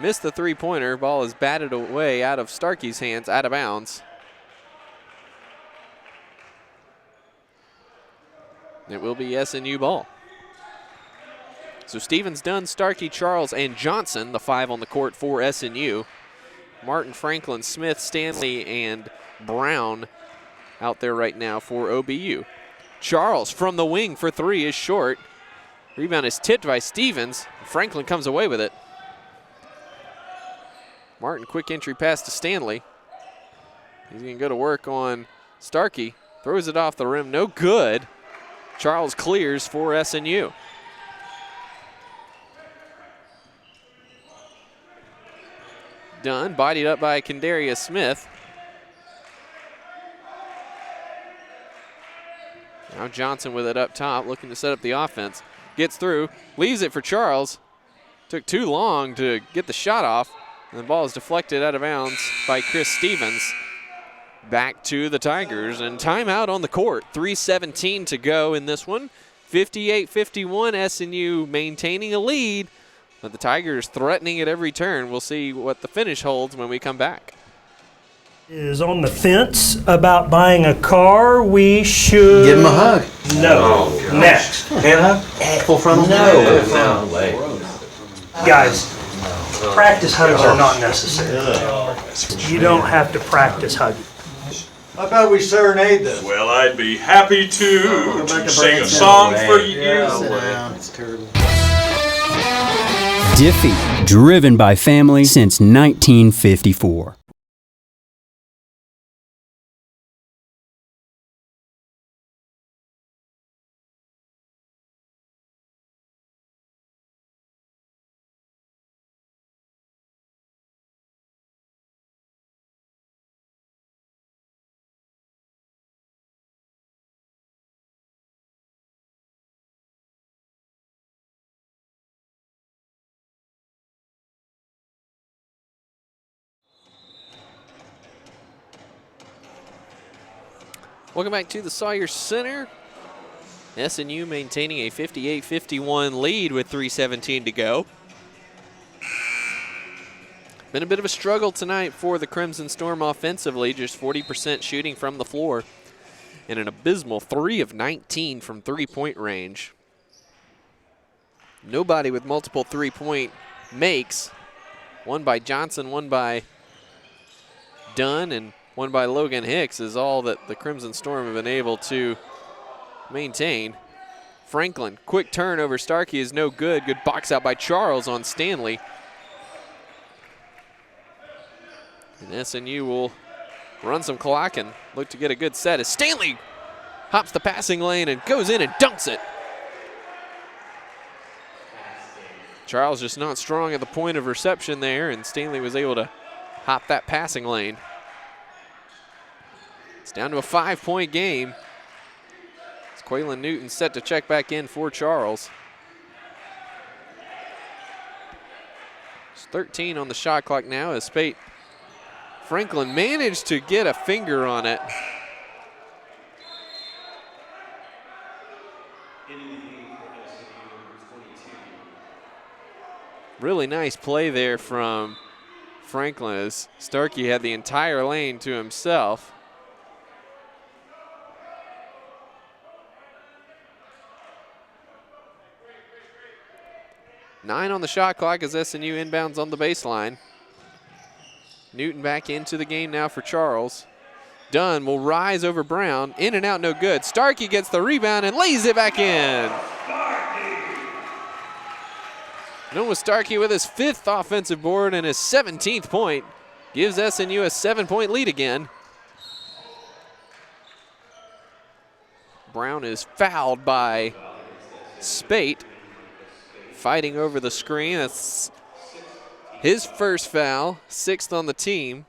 Missed the 3-pointer. Ball is batted away out of Starkey's hands, out of bounds. It will be SNU ball. So Stevens, Dunn, Starkey, Charles, and Johnson, the 5 on the court for SNU. Martin, Franklin, Smith, Stanley, and Brown out there right now for OBU. Charles from the wing for 3 is short. Rebound is tipped by Stevens. Franklin comes away with it. Martin, quick entry pass to Stanley. He's going to go to work on Starkey. Throws it off the rim, no good. Charles clears for SNU. Dunn, bodied up by Kendarius Smith. Now Johnson with it up top, looking to set up the offense. Gets through, leaves it for Charles. Took too long to get the shot off, and the ball is deflected out of bounds by Chris Stevens. back to the Tigers, and timeout on the court. 3:17 to go in this one. 58-51, SNU maintaining a lead, but the Tigers threatening at every turn. We'll see what the finish holds when we come back. Is on the fence about buying a car. We should Give him a hug. No. Next. Hand hug? Full frontal? No way. Guys, practice hugs are not necessary. You don't have to practice hugging. How about we serenade them? Well, I'd be happy to sing a song for you. It's terrible. Diffie, driven by family since 1954. Welcome back to the Sawyer Center. SNU maintaining a 58-51 lead with 3:17 to go. Been a bit of a struggle tonight for the Crimson Storm offensively, just 40% shooting from the floor and an abysmal 3 of 19 from three-point range. Nobody with multiple three-point makes. One by Johnson, one by Dunn, and one by Logan Hicks is all that the Crimson Storm have been able to maintain. Franklin, quick turn over Starkey is no good. Good box out by Charles on Stanley. And SNU will run some clock and look to get a good set as Stanley hops the passing lane and goes in and dunks it. Charles just not strong at the point of reception there, and Stanley was able to hop that passing lane. It's down to a 5-point game. It's Quaylen Newton set to check back in for Charles. It's 13 on the shot clock now as Franklin managed to get a finger on it. Really nice play there from Franklin as Starkey had the entire lane to himself. Nine on the shot clock as SNU inbounds on the baseline. Newton back into the game now for Charles. Dunn will rise over Brown. In and out, no good. Starkey gets the rebound and lays it back in. Noah Starkey with his 5th offensive board and his 17th point. Gives SNU a 7-point lead again. Brown is fouled by Spate. Fighting over the screen. That's his first foul, 6th on the team.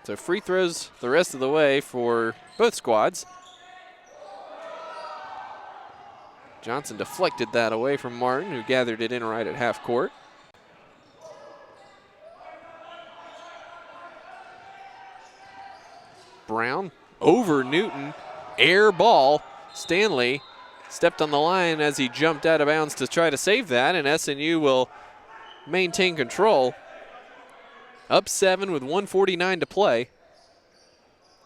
So free throws the rest of the way for both squads. Johnson deflected that away from Martin, who gathered it in right at half court. Brown over Newton, air ball. Stanley stepped on the line as he jumped out of bounds to try to save that, and SNU will maintain control. Up 7 with 1:49 to play.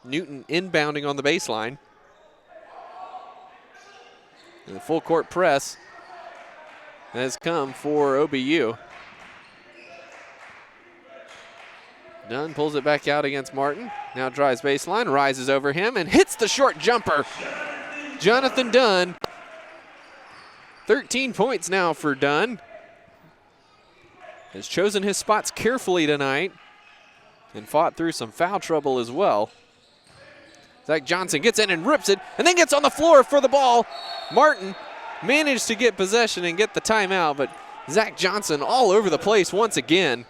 Newton inbounding on the baseline. And the full court press has come for OBU. Dunn pulls it back out against Martin. Now drives baseline, rises over him, and hits the short jumper. Jonathan Dunn. 13 points now for Dunn. Has chosen his spots carefully tonight and fought through some foul trouble as well. Zach Johnson gets in and rips it and then gets on the floor for the ball. Martin managed to get possession and get the timeout, but Zach Johnson all over the place once again.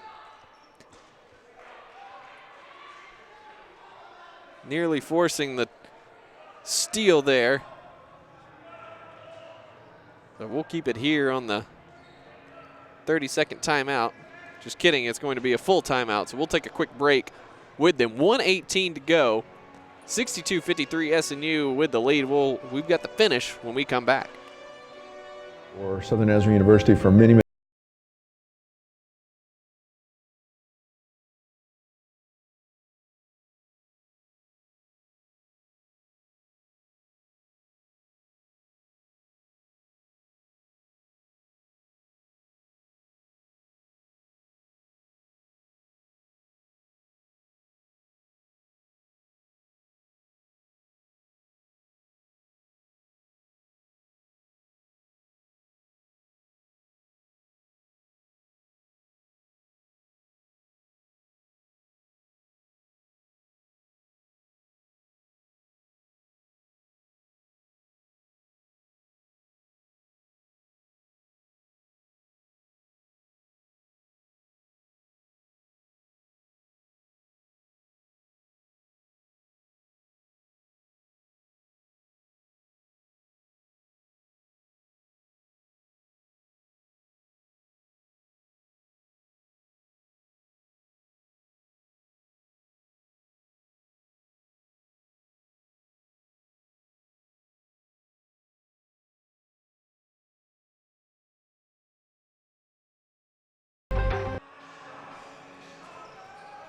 Nearly forcing the steal there. So we'll keep it here on the 30-second timeout. Just kidding, it's going to be a full timeout. So we'll take a quick break with them. 1:18 to go. 62-53 SNU with the lead. We've got the finish when we come back. For Southern Nazarene University for many, many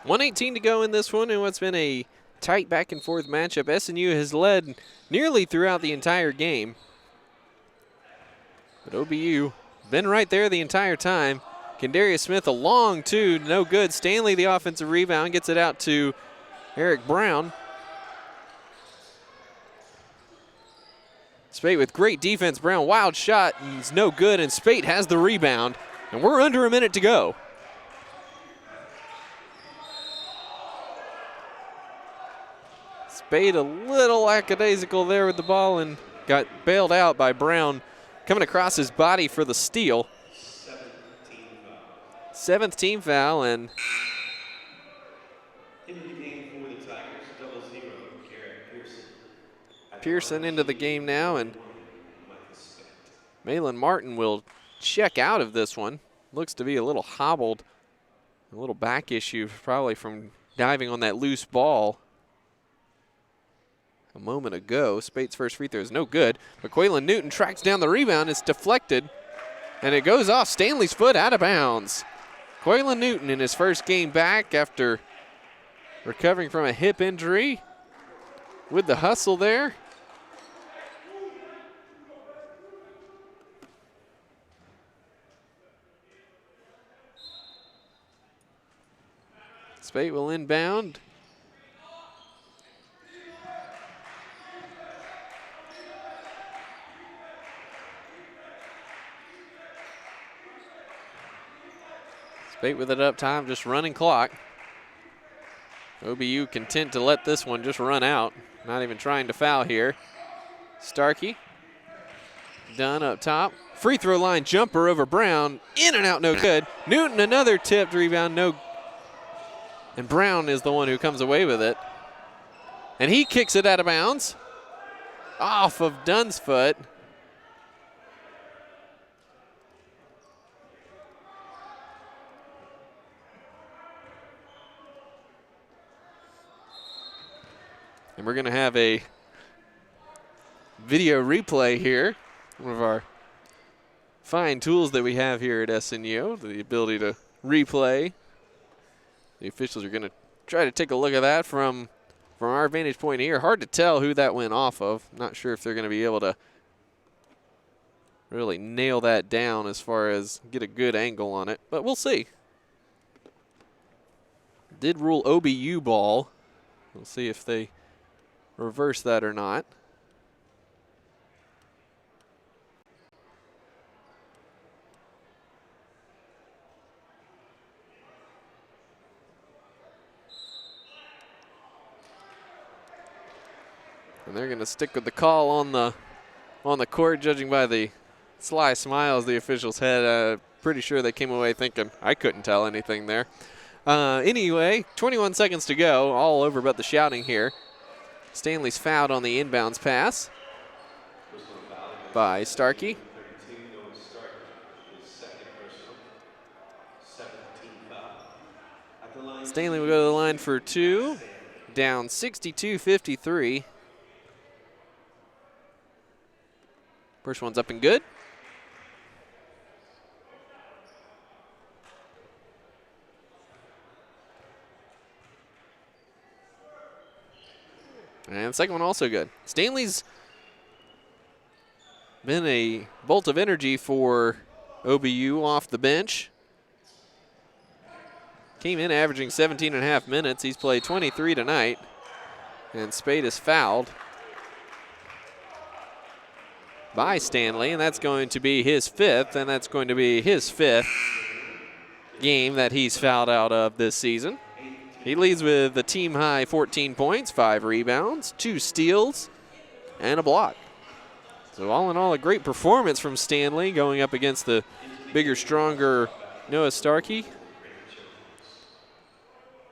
$1:18 to go in this one, and what's been a tight back and forth matchup. SNU has led nearly throughout the entire game, but OBU been right there the entire time. Kendarius Smith a long two, no good. Stanley, the offensive rebound, gets it out to Eric Brown. Spate with great defense. Brown, wild shot, and it's no good, and Spate has the rebound, and we're under a minute to go. Spade a little lackadaisical there with the ball and got bailed out by Brown coming across his body for the steal. Seventh team foul, and Into the game for the Tigers, 0-0, Garrett Pearson. Pearson into the game now, and Malin Martin will check out of this one. Looks to be a little hobbled, a little back issue probably from diving on that loose ball a moment ago. Spate's first free throw is no good, but Quaylen Newton tracks down the rebound. It's deflected, and it goes off Stanley's foot out of bounds. Quaylen Newton in his first game back after recovering from a hip injury with the hustle there. Spate will inbound. Spate with it up time, just running clock. OBU content to let this one just run out. Not even trying to foul here. Starkey, done up top. Free throw line jumper over Brown. In and out, no good. Newton, another tipped rebound, no. And Brown is the one who comes away with it. And he kicks it out of bounds. Off of Dunn's foot. And we're going to have a video replay here. One of our fine tools that we have here at SNU, the ability to replay. The officials are going to try to take a look at that from our vantage point here. Hard to tell who that went off of. Not sure if they're going to be able to really nail that down as far as get a good angle on it, but we'll see. Did rule OBU ball. We'll see if they reverse that or not. And they're going to stick with the call on the court, judging by the sly smiles the officials had. Pretty sure they came away thinking, I couldn't tell anything there. Anyway, 21 seconds to go, all over but the shouting here. Stanley's fouled on the inbounds pass by Starkey. Stanley will go to the line for two, down 62-53. First one's up and good. And the second one also good. Stanley's been a bolt of energy for OBU off the bench. Came in averaging 17.5 minutes. He's played 23 tonight. And Spade is fouled by Stanley, and that's going to be his fifth, and that's going to be his fifth game that he's fouled out of this season. He leads with the team high 14 points, 5 rebounds, 2 steals, and a block. So all in all, a great performance from Stanley going up against the bigger, stronger Noah Starkey.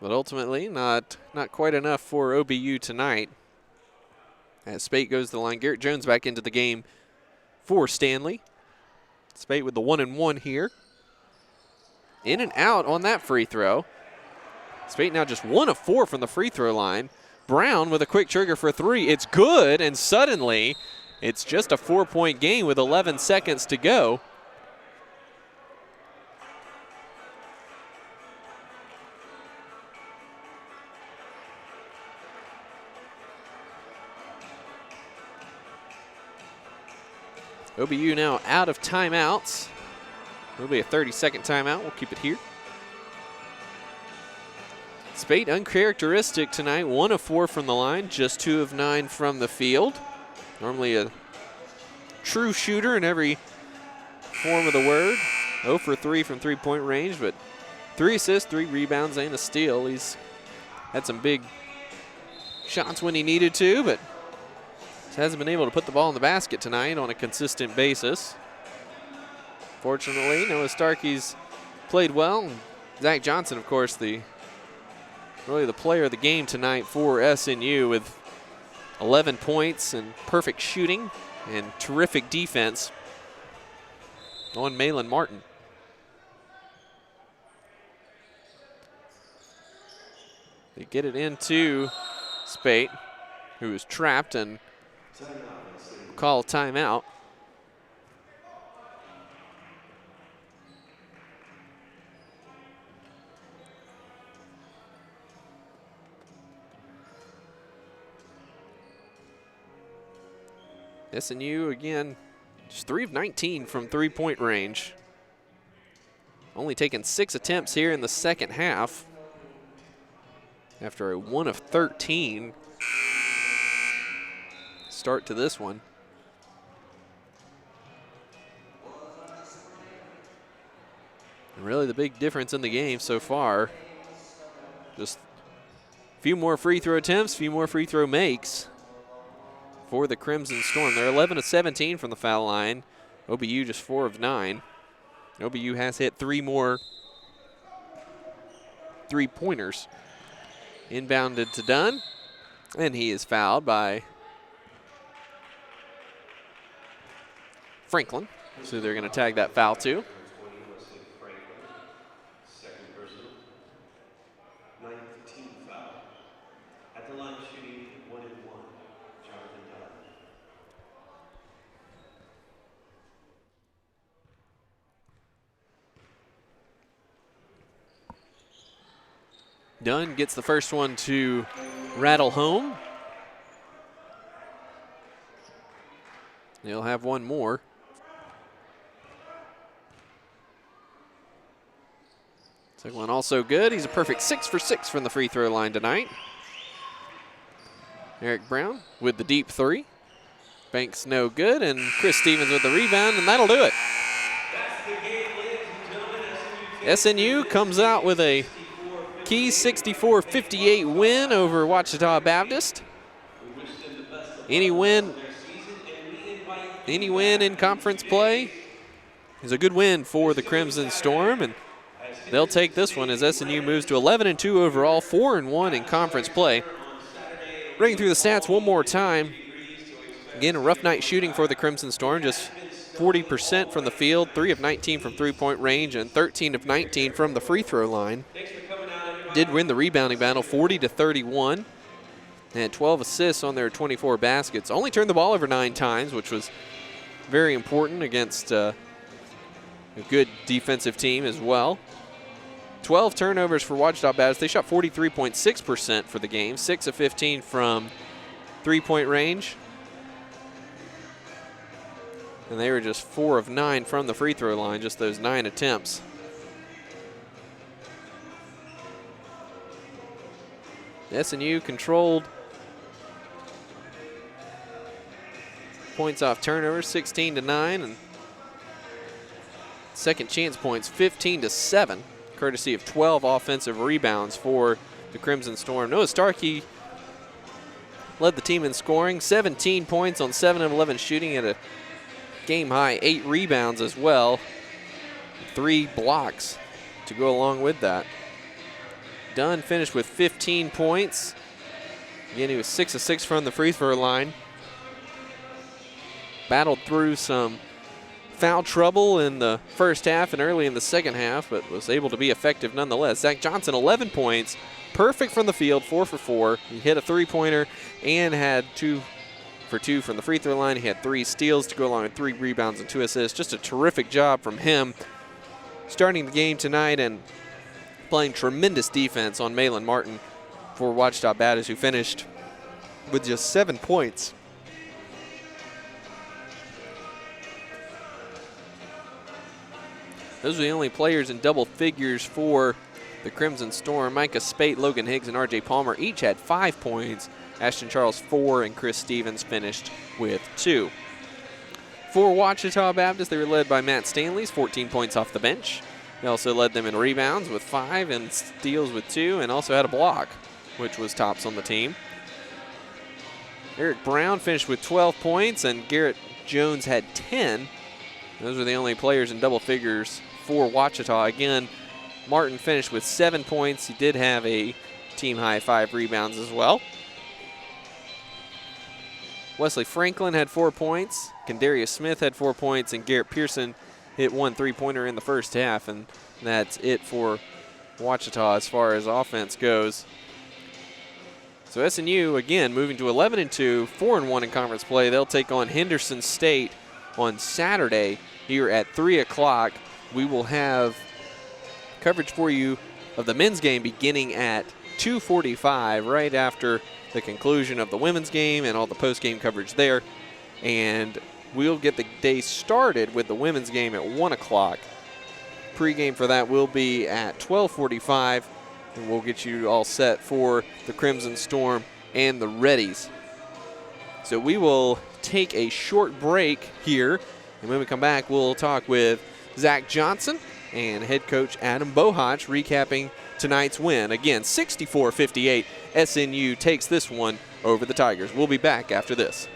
But ultimately, not quite enough for OBU tonight. As Spate goes to the line, Garrett Jones back into the game for Stanley. Spate with the 1-and-1 here. In and out on that free throw. Spate now just 1 of 4 from the free throw line. Brown with a quick trigger for 3. It's good, and suddenly it's just a 4-point game with 11 seconds to go. OBU now out of timeouts. It'll be a 30-second timeout. We'll keep it here. Spate uncharacteristic tonight. 1 of 4 from the line, just 2 of 9 from the field. Normally a true shooter in every form of the word. 0 for 3 from three-point range, but 3 assists, 3 rebounds, and a steal. He's had some big shots when he needed to, but hasn't been able to put the ball in the basket tonight on a consistent basis. Fortunately, Noah Starkey's played well. Zach Johnson, of course, really the player of the game tonight for SNU with 11 points and perfect shooting and terrific defense on Malin Martin. They get it into Spate, who is trapped and call timeout. SNU again, just 3 of 19 from three-point range. Only taken 6 attempts here in the second half after a 1 of 13 start to this one. And really the big difference in the game so far, just a few more free throw attempts, a few more free throw makes for the Crimson Storm. They're 11 of 17 from the foul line. OBU just 4 of 9. OBU has hit 3 more three-pointers. Inbounded to Dunn, and he is fouled by Franklin. So they're going to tag that foul too. Second personal. 9th team foul. At the line shooting 1-and-1, Jonathan Dunn. Dunn gets the first one to rattle home. They'll have one more. Second one also good. He's a perfect 6 for 6 from the free throw line tonight. Eric Brown with the deep 3. Banks no good, and Chris Stevens with the rebound, and that'll do it. SNU comes out with a key 64-58 win over Ouachita Baptist. Any win in conference play is a good win for the Crimson Storm, and they'll take this one as SNU moves to 11-2 overall, 4-1 in conference play. Running through the stats one more time. Again, a rough night shooting for the Crimson Storm, just 40% from the field, 3 of 19 from three-point range, and 13 of 19 from the free throw line. did win the rebounding battle 40-31. They had 12 assists on their 24 baskets. Only turned the ball over 9 times, which was very important against a good defensive team as well. 12 turnovers for Ouachita Baptist. They shot 43.6% for the game, 6 of 15 from three-point range. And they were just 4 of 9 from the free throw line, just those 9 attempts. SNU controlled points off turnovers, 16-9, and second chance points, 15-7, courtesy of 12 offensive rebounds for the Crimson Storm. Noah Starkey led the team in scoring, 17 points on 7 of 11 shooting at a game-high 8 rebounds as well, 3 blocks to go along with that. Dunn finished with 15 points. Again, he was 6 of 6 from the free throw line. Battled through some foul trouble in the first half and early in the second half, but was able to be effective nonetheless. Zach Johnson, 11 points, perfect from the field, 4 for 4. He hit a three-pointer and had 2 for 2 from the free throw line. He had 3 steals to go along with 3 rebounds and 2 assists. Just a terrific job from him starting the game tonight and playing tremendous defense on Malin Martin for Ouachita Baptist, who finished with just 7 points. Those are the only players in double figures for the Crimson Storm. Micah Spate, Logan Higgs, and R.J. Palmer each had 5 points. Ashton Charles 4, and Chris Stevens finished with 2. For Ouachita Baptist, they were led by Matt Stanley's 14 points off the bench. He also led them in rebounds with 5 and steals with 2, and also had a block, which was tops on the team. Eric Brown finished with 12 points, and Garrett Jones had 10. Those are the only players in double figures for Ouachita. Again, Martin finished with 7 points. He did have a team-high 5 rebounds as well. Wesley Franklin had 4 points. Kendarius Smith had 4 points, and Garrett Pearson hit 1 three-pointer in the first half, and that's it for Ouachita as far as offense goes. So SNU, again, moving to 11-2, 4-1 in conference play. They'll take on Henderson State on Saturday here at 3 o'clock. We will have coverage for you of the men's game beginning at 2:45, right after the conclusion of the women's game and all the post-game coverage there. And we'll get the day started with the women's game at 1 o'clock. Pre-game for that will be at 12:45, and we'll get you all set for the Crimson Storm and the Reddies. So we will take a short break here, and when we come back, we'll talk with Zach Johnson and head coach Adam Bohach recapping tonight's win. Again, 64-58, SNU takes this one over the Tigers. We'll be back after this.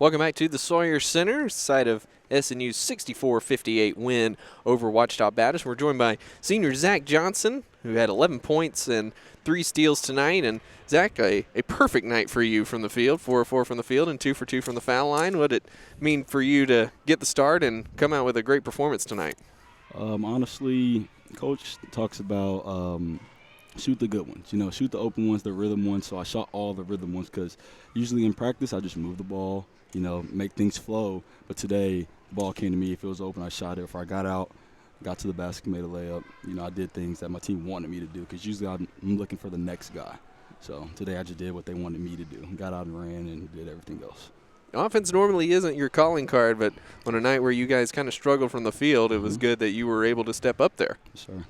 Welcome back to the Sawyer Center, site of SNU's 64-58 win over Ouachita Baptist. We're joined by senior Zach Johnson, who had 11 points and 3 steals tonight. And Zach, a perfect night for you from the field, 4 of 4 from the field and 2 for 2 from the foul line. What did it mean for you to get the start and come out with a great performance tonight? Honestly, Coach talks about shoot the good ones, shoot the open ones, the rhythm ones. So I shot all the rhythm ones because usually in practice I just move the ball, make things flow. But today, the ball came to me. If it was open, I shot it. If I got out, got to the basket, made a layup, I did things that my team wanted me to do because usually I'm looking for the next guy. So today I just did what they wanted me to do. Got out and ran and did everything else. Offense normally isn't your calling card, but on a night where you guys kind of struggled from the field, it was good that you were able to step up there. Yes, sir.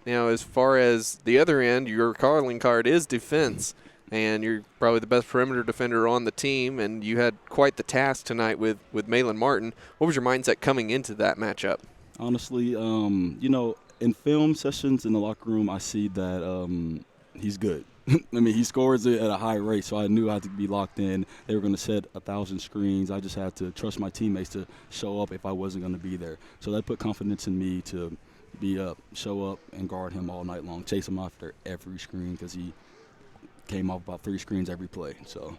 Now, as far as the other end, your calling card is defense, and you're probably the best perimeter defender on the team, and you had quite the task tonight with Malin Martin. What was your mindset coming into that matchup? Honestly, in film sessions in the locker room, I see that he's good. He scores it at a high rate, so I knew I had to be locked in. They were going to set 1,000 screens. I just had to trust my teammates to show up if I wasn't going to be there. So that put confidence in me to be up, show up, and guard him all night long, chase him after every screen because he came off about 3 screens every play. So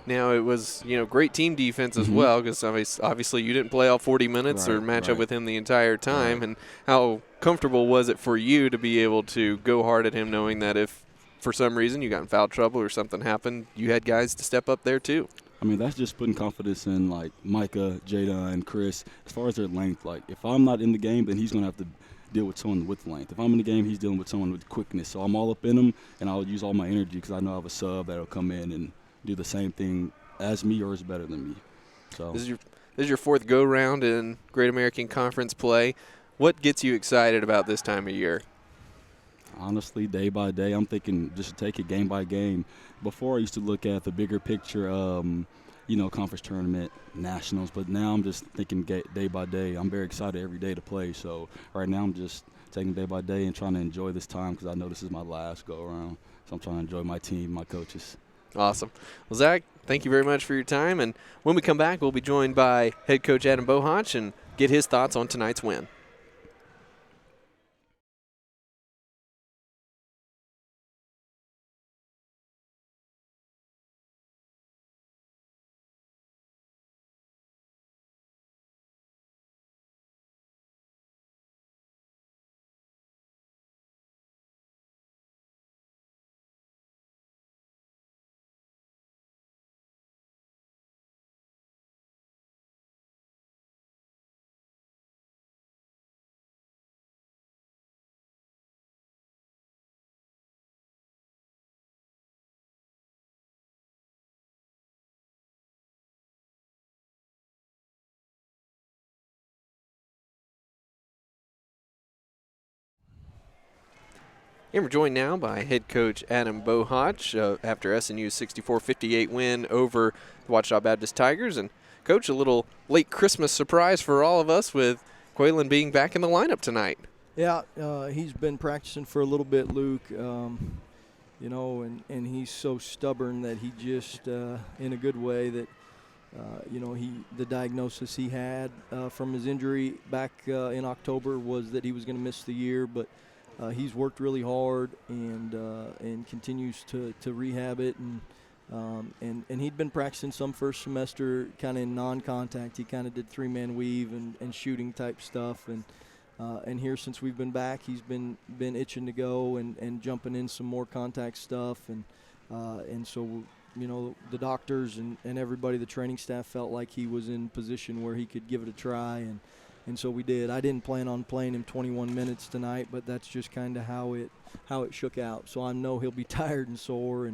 now it was great team defense as well, because obviously you didn't play all 40 minutes or match up with him the entire time. And how comfortable was it for you to be able to go hard at him, knowing that if for some reason you got in foul trouble or something happened, you had guys to step up there too? That's just putting confidence in, Micah, Jada, and Chris. As far as their length, if I'm not in the game, then he's going to have to deal with someone with length. If I'm in the game, he's dealing with someone with quickness. So I'm all up in him, and I'll use all my energy because I know I have a sub that'll come in and do the same thing as me or is better than me. So This is your 4th go-round in Great American Conference play. What gets you excited about this time of year? Honestly, day by day, I'm thinking just to take it game by game. Before I used to look at the bigger picture, conference tournament, nationals, but now I'm just thinking day by day. I'm very excited every day to play. So right now I'm just taking day by day and trying to enjoy this time because I know this is my last go-around. So I'm trying to enjoy my team, my coaches. Awesome. Well, Zach, thank you very much for your time. And when we come back, we'll be joined by head coach Adam Bohach and get his thoughts on tonight's win. And we're joined now by head coach Adam Bohach after SNU's 64-58 win over the Ouachita Baptist Tigers. And, Coach, a little late Christmas surprise for all of us with Quaylen being back in the lineup tonight. Yeah, he's been practicing for a little bit, Luke, and he's so stubborn that he just, in a good way, that, the diagnosis he had from his injury back in October was that he was going to miss the year, but he's worked really hard and continues to rehab it, and he'd been practicing some first semester kind of in non-contact. He kind of did 3-man weave and shooting type stuff, and here since we've been back, he's been itching to go and jumping in some more contact stuff, and so the doctors and everybody, the training staff felt like he was in position where he could give it a try, and so we did. I didn't plan on playing him 21 minutes tonight, but that's just kind of how it shook out. So I know he'll be tired and sore,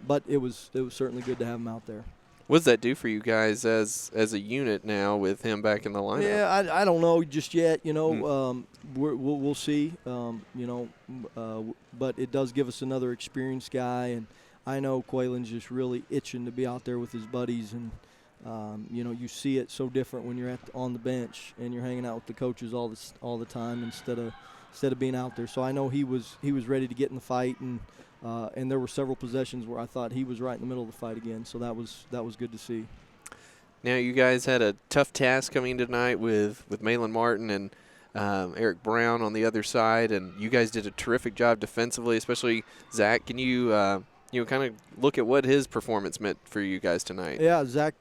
but it was certainly good to have him out there. What does that do for you guys as a unit now with him back in the lineup? Yeah, I don't know just yet. We'll see. But it does give us another experienced guy, and I know Quaylen's just really itching to be out there with his buddies, and you see it so different when you're on the bench and you're hanging out with the coaches all the time instead of being out there. So I know he was ready to get in the fight, and And there were several possessions where I thought he was right in the middle of the fight again, so that was good to see. Now, you guys had a tough task coming tonight with Malin Martin and Eric Brown on the other side, and you guys did a terrific job defensively, especially Zach. Can you kind of look at what his performance meant for you guys tonight? Yeah, Zach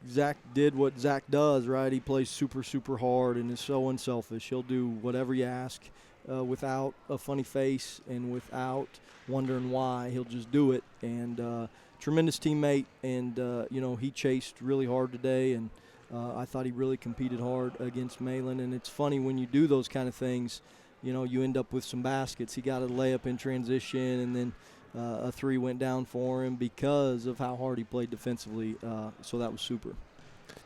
did what Zach does, right? He plays super, super hard and is so unselfish. He'll do whatever you ask without a funny face and without wondering why. He'll just do it. And tremendous teammate, and he chased really hard today, and I thought he really competed hard against Malin. And it's funny when you do those kind of things, you end up with some baskets. He got a layup in transition, and then a three went down for him because of how hard he played defensively, so that was super.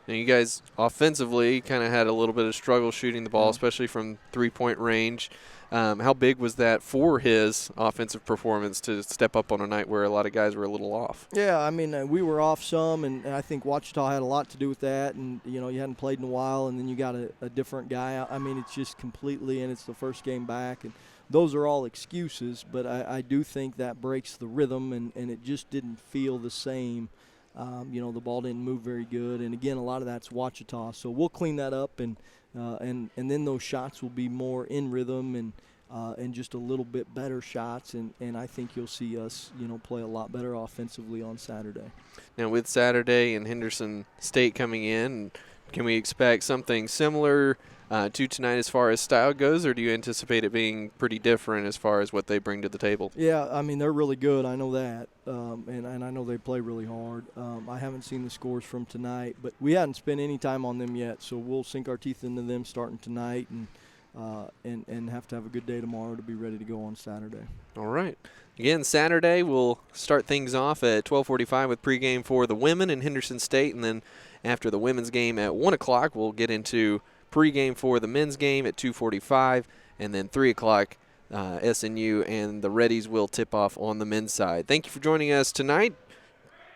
Now, you guys offensively kind of had a little bit of struggle shooting the ball, especially from three-point range. How big was that for his offensive performance to step up on a night where a lot of guys were a little off? Yeah, I mean, we were off some, and I think Ouachita had a lot to do with that. And, you hadn't played in a while, and then you got a different guy. I mean, it's just completely, and it's the first game back. And those are all excuses, but I do think that breaks the rhythm, and it just didn't feel the same. The ball didn't move very good, and again, a lot of that's Ouachita. So we'll clean that up, and then those shots will be more in rhythm and just a little bit better shots, and I think you'll see us play a lot better offensively on Saturday. Now, with Saturday and Henderson State coming in, can we expect something similar to tonight as far as style goes, or do you anticipate it being pretty different as far as what they bring to the table? Yeah, I mean, they're really good. I know that, and I know they play really hard. I haven't seen the scores from tonight, but we hadn't spent any time on them yet, so we'll sink our teeth into them starting tonight and have to have a good day tomorrow to be ready to go on Saturday. All right. Again, Saturday we'll start things off at 12:45 with pregame for the women in Henderson State, and then after the women's game at 1 o'clock, we'll get into pregame for the men's game at 2:45, and then 3 o'clock, SNU and the Reddies will tip off on the men's side. Thank you for joining us tonight.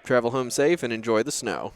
Travel home safe and enjoy the snow.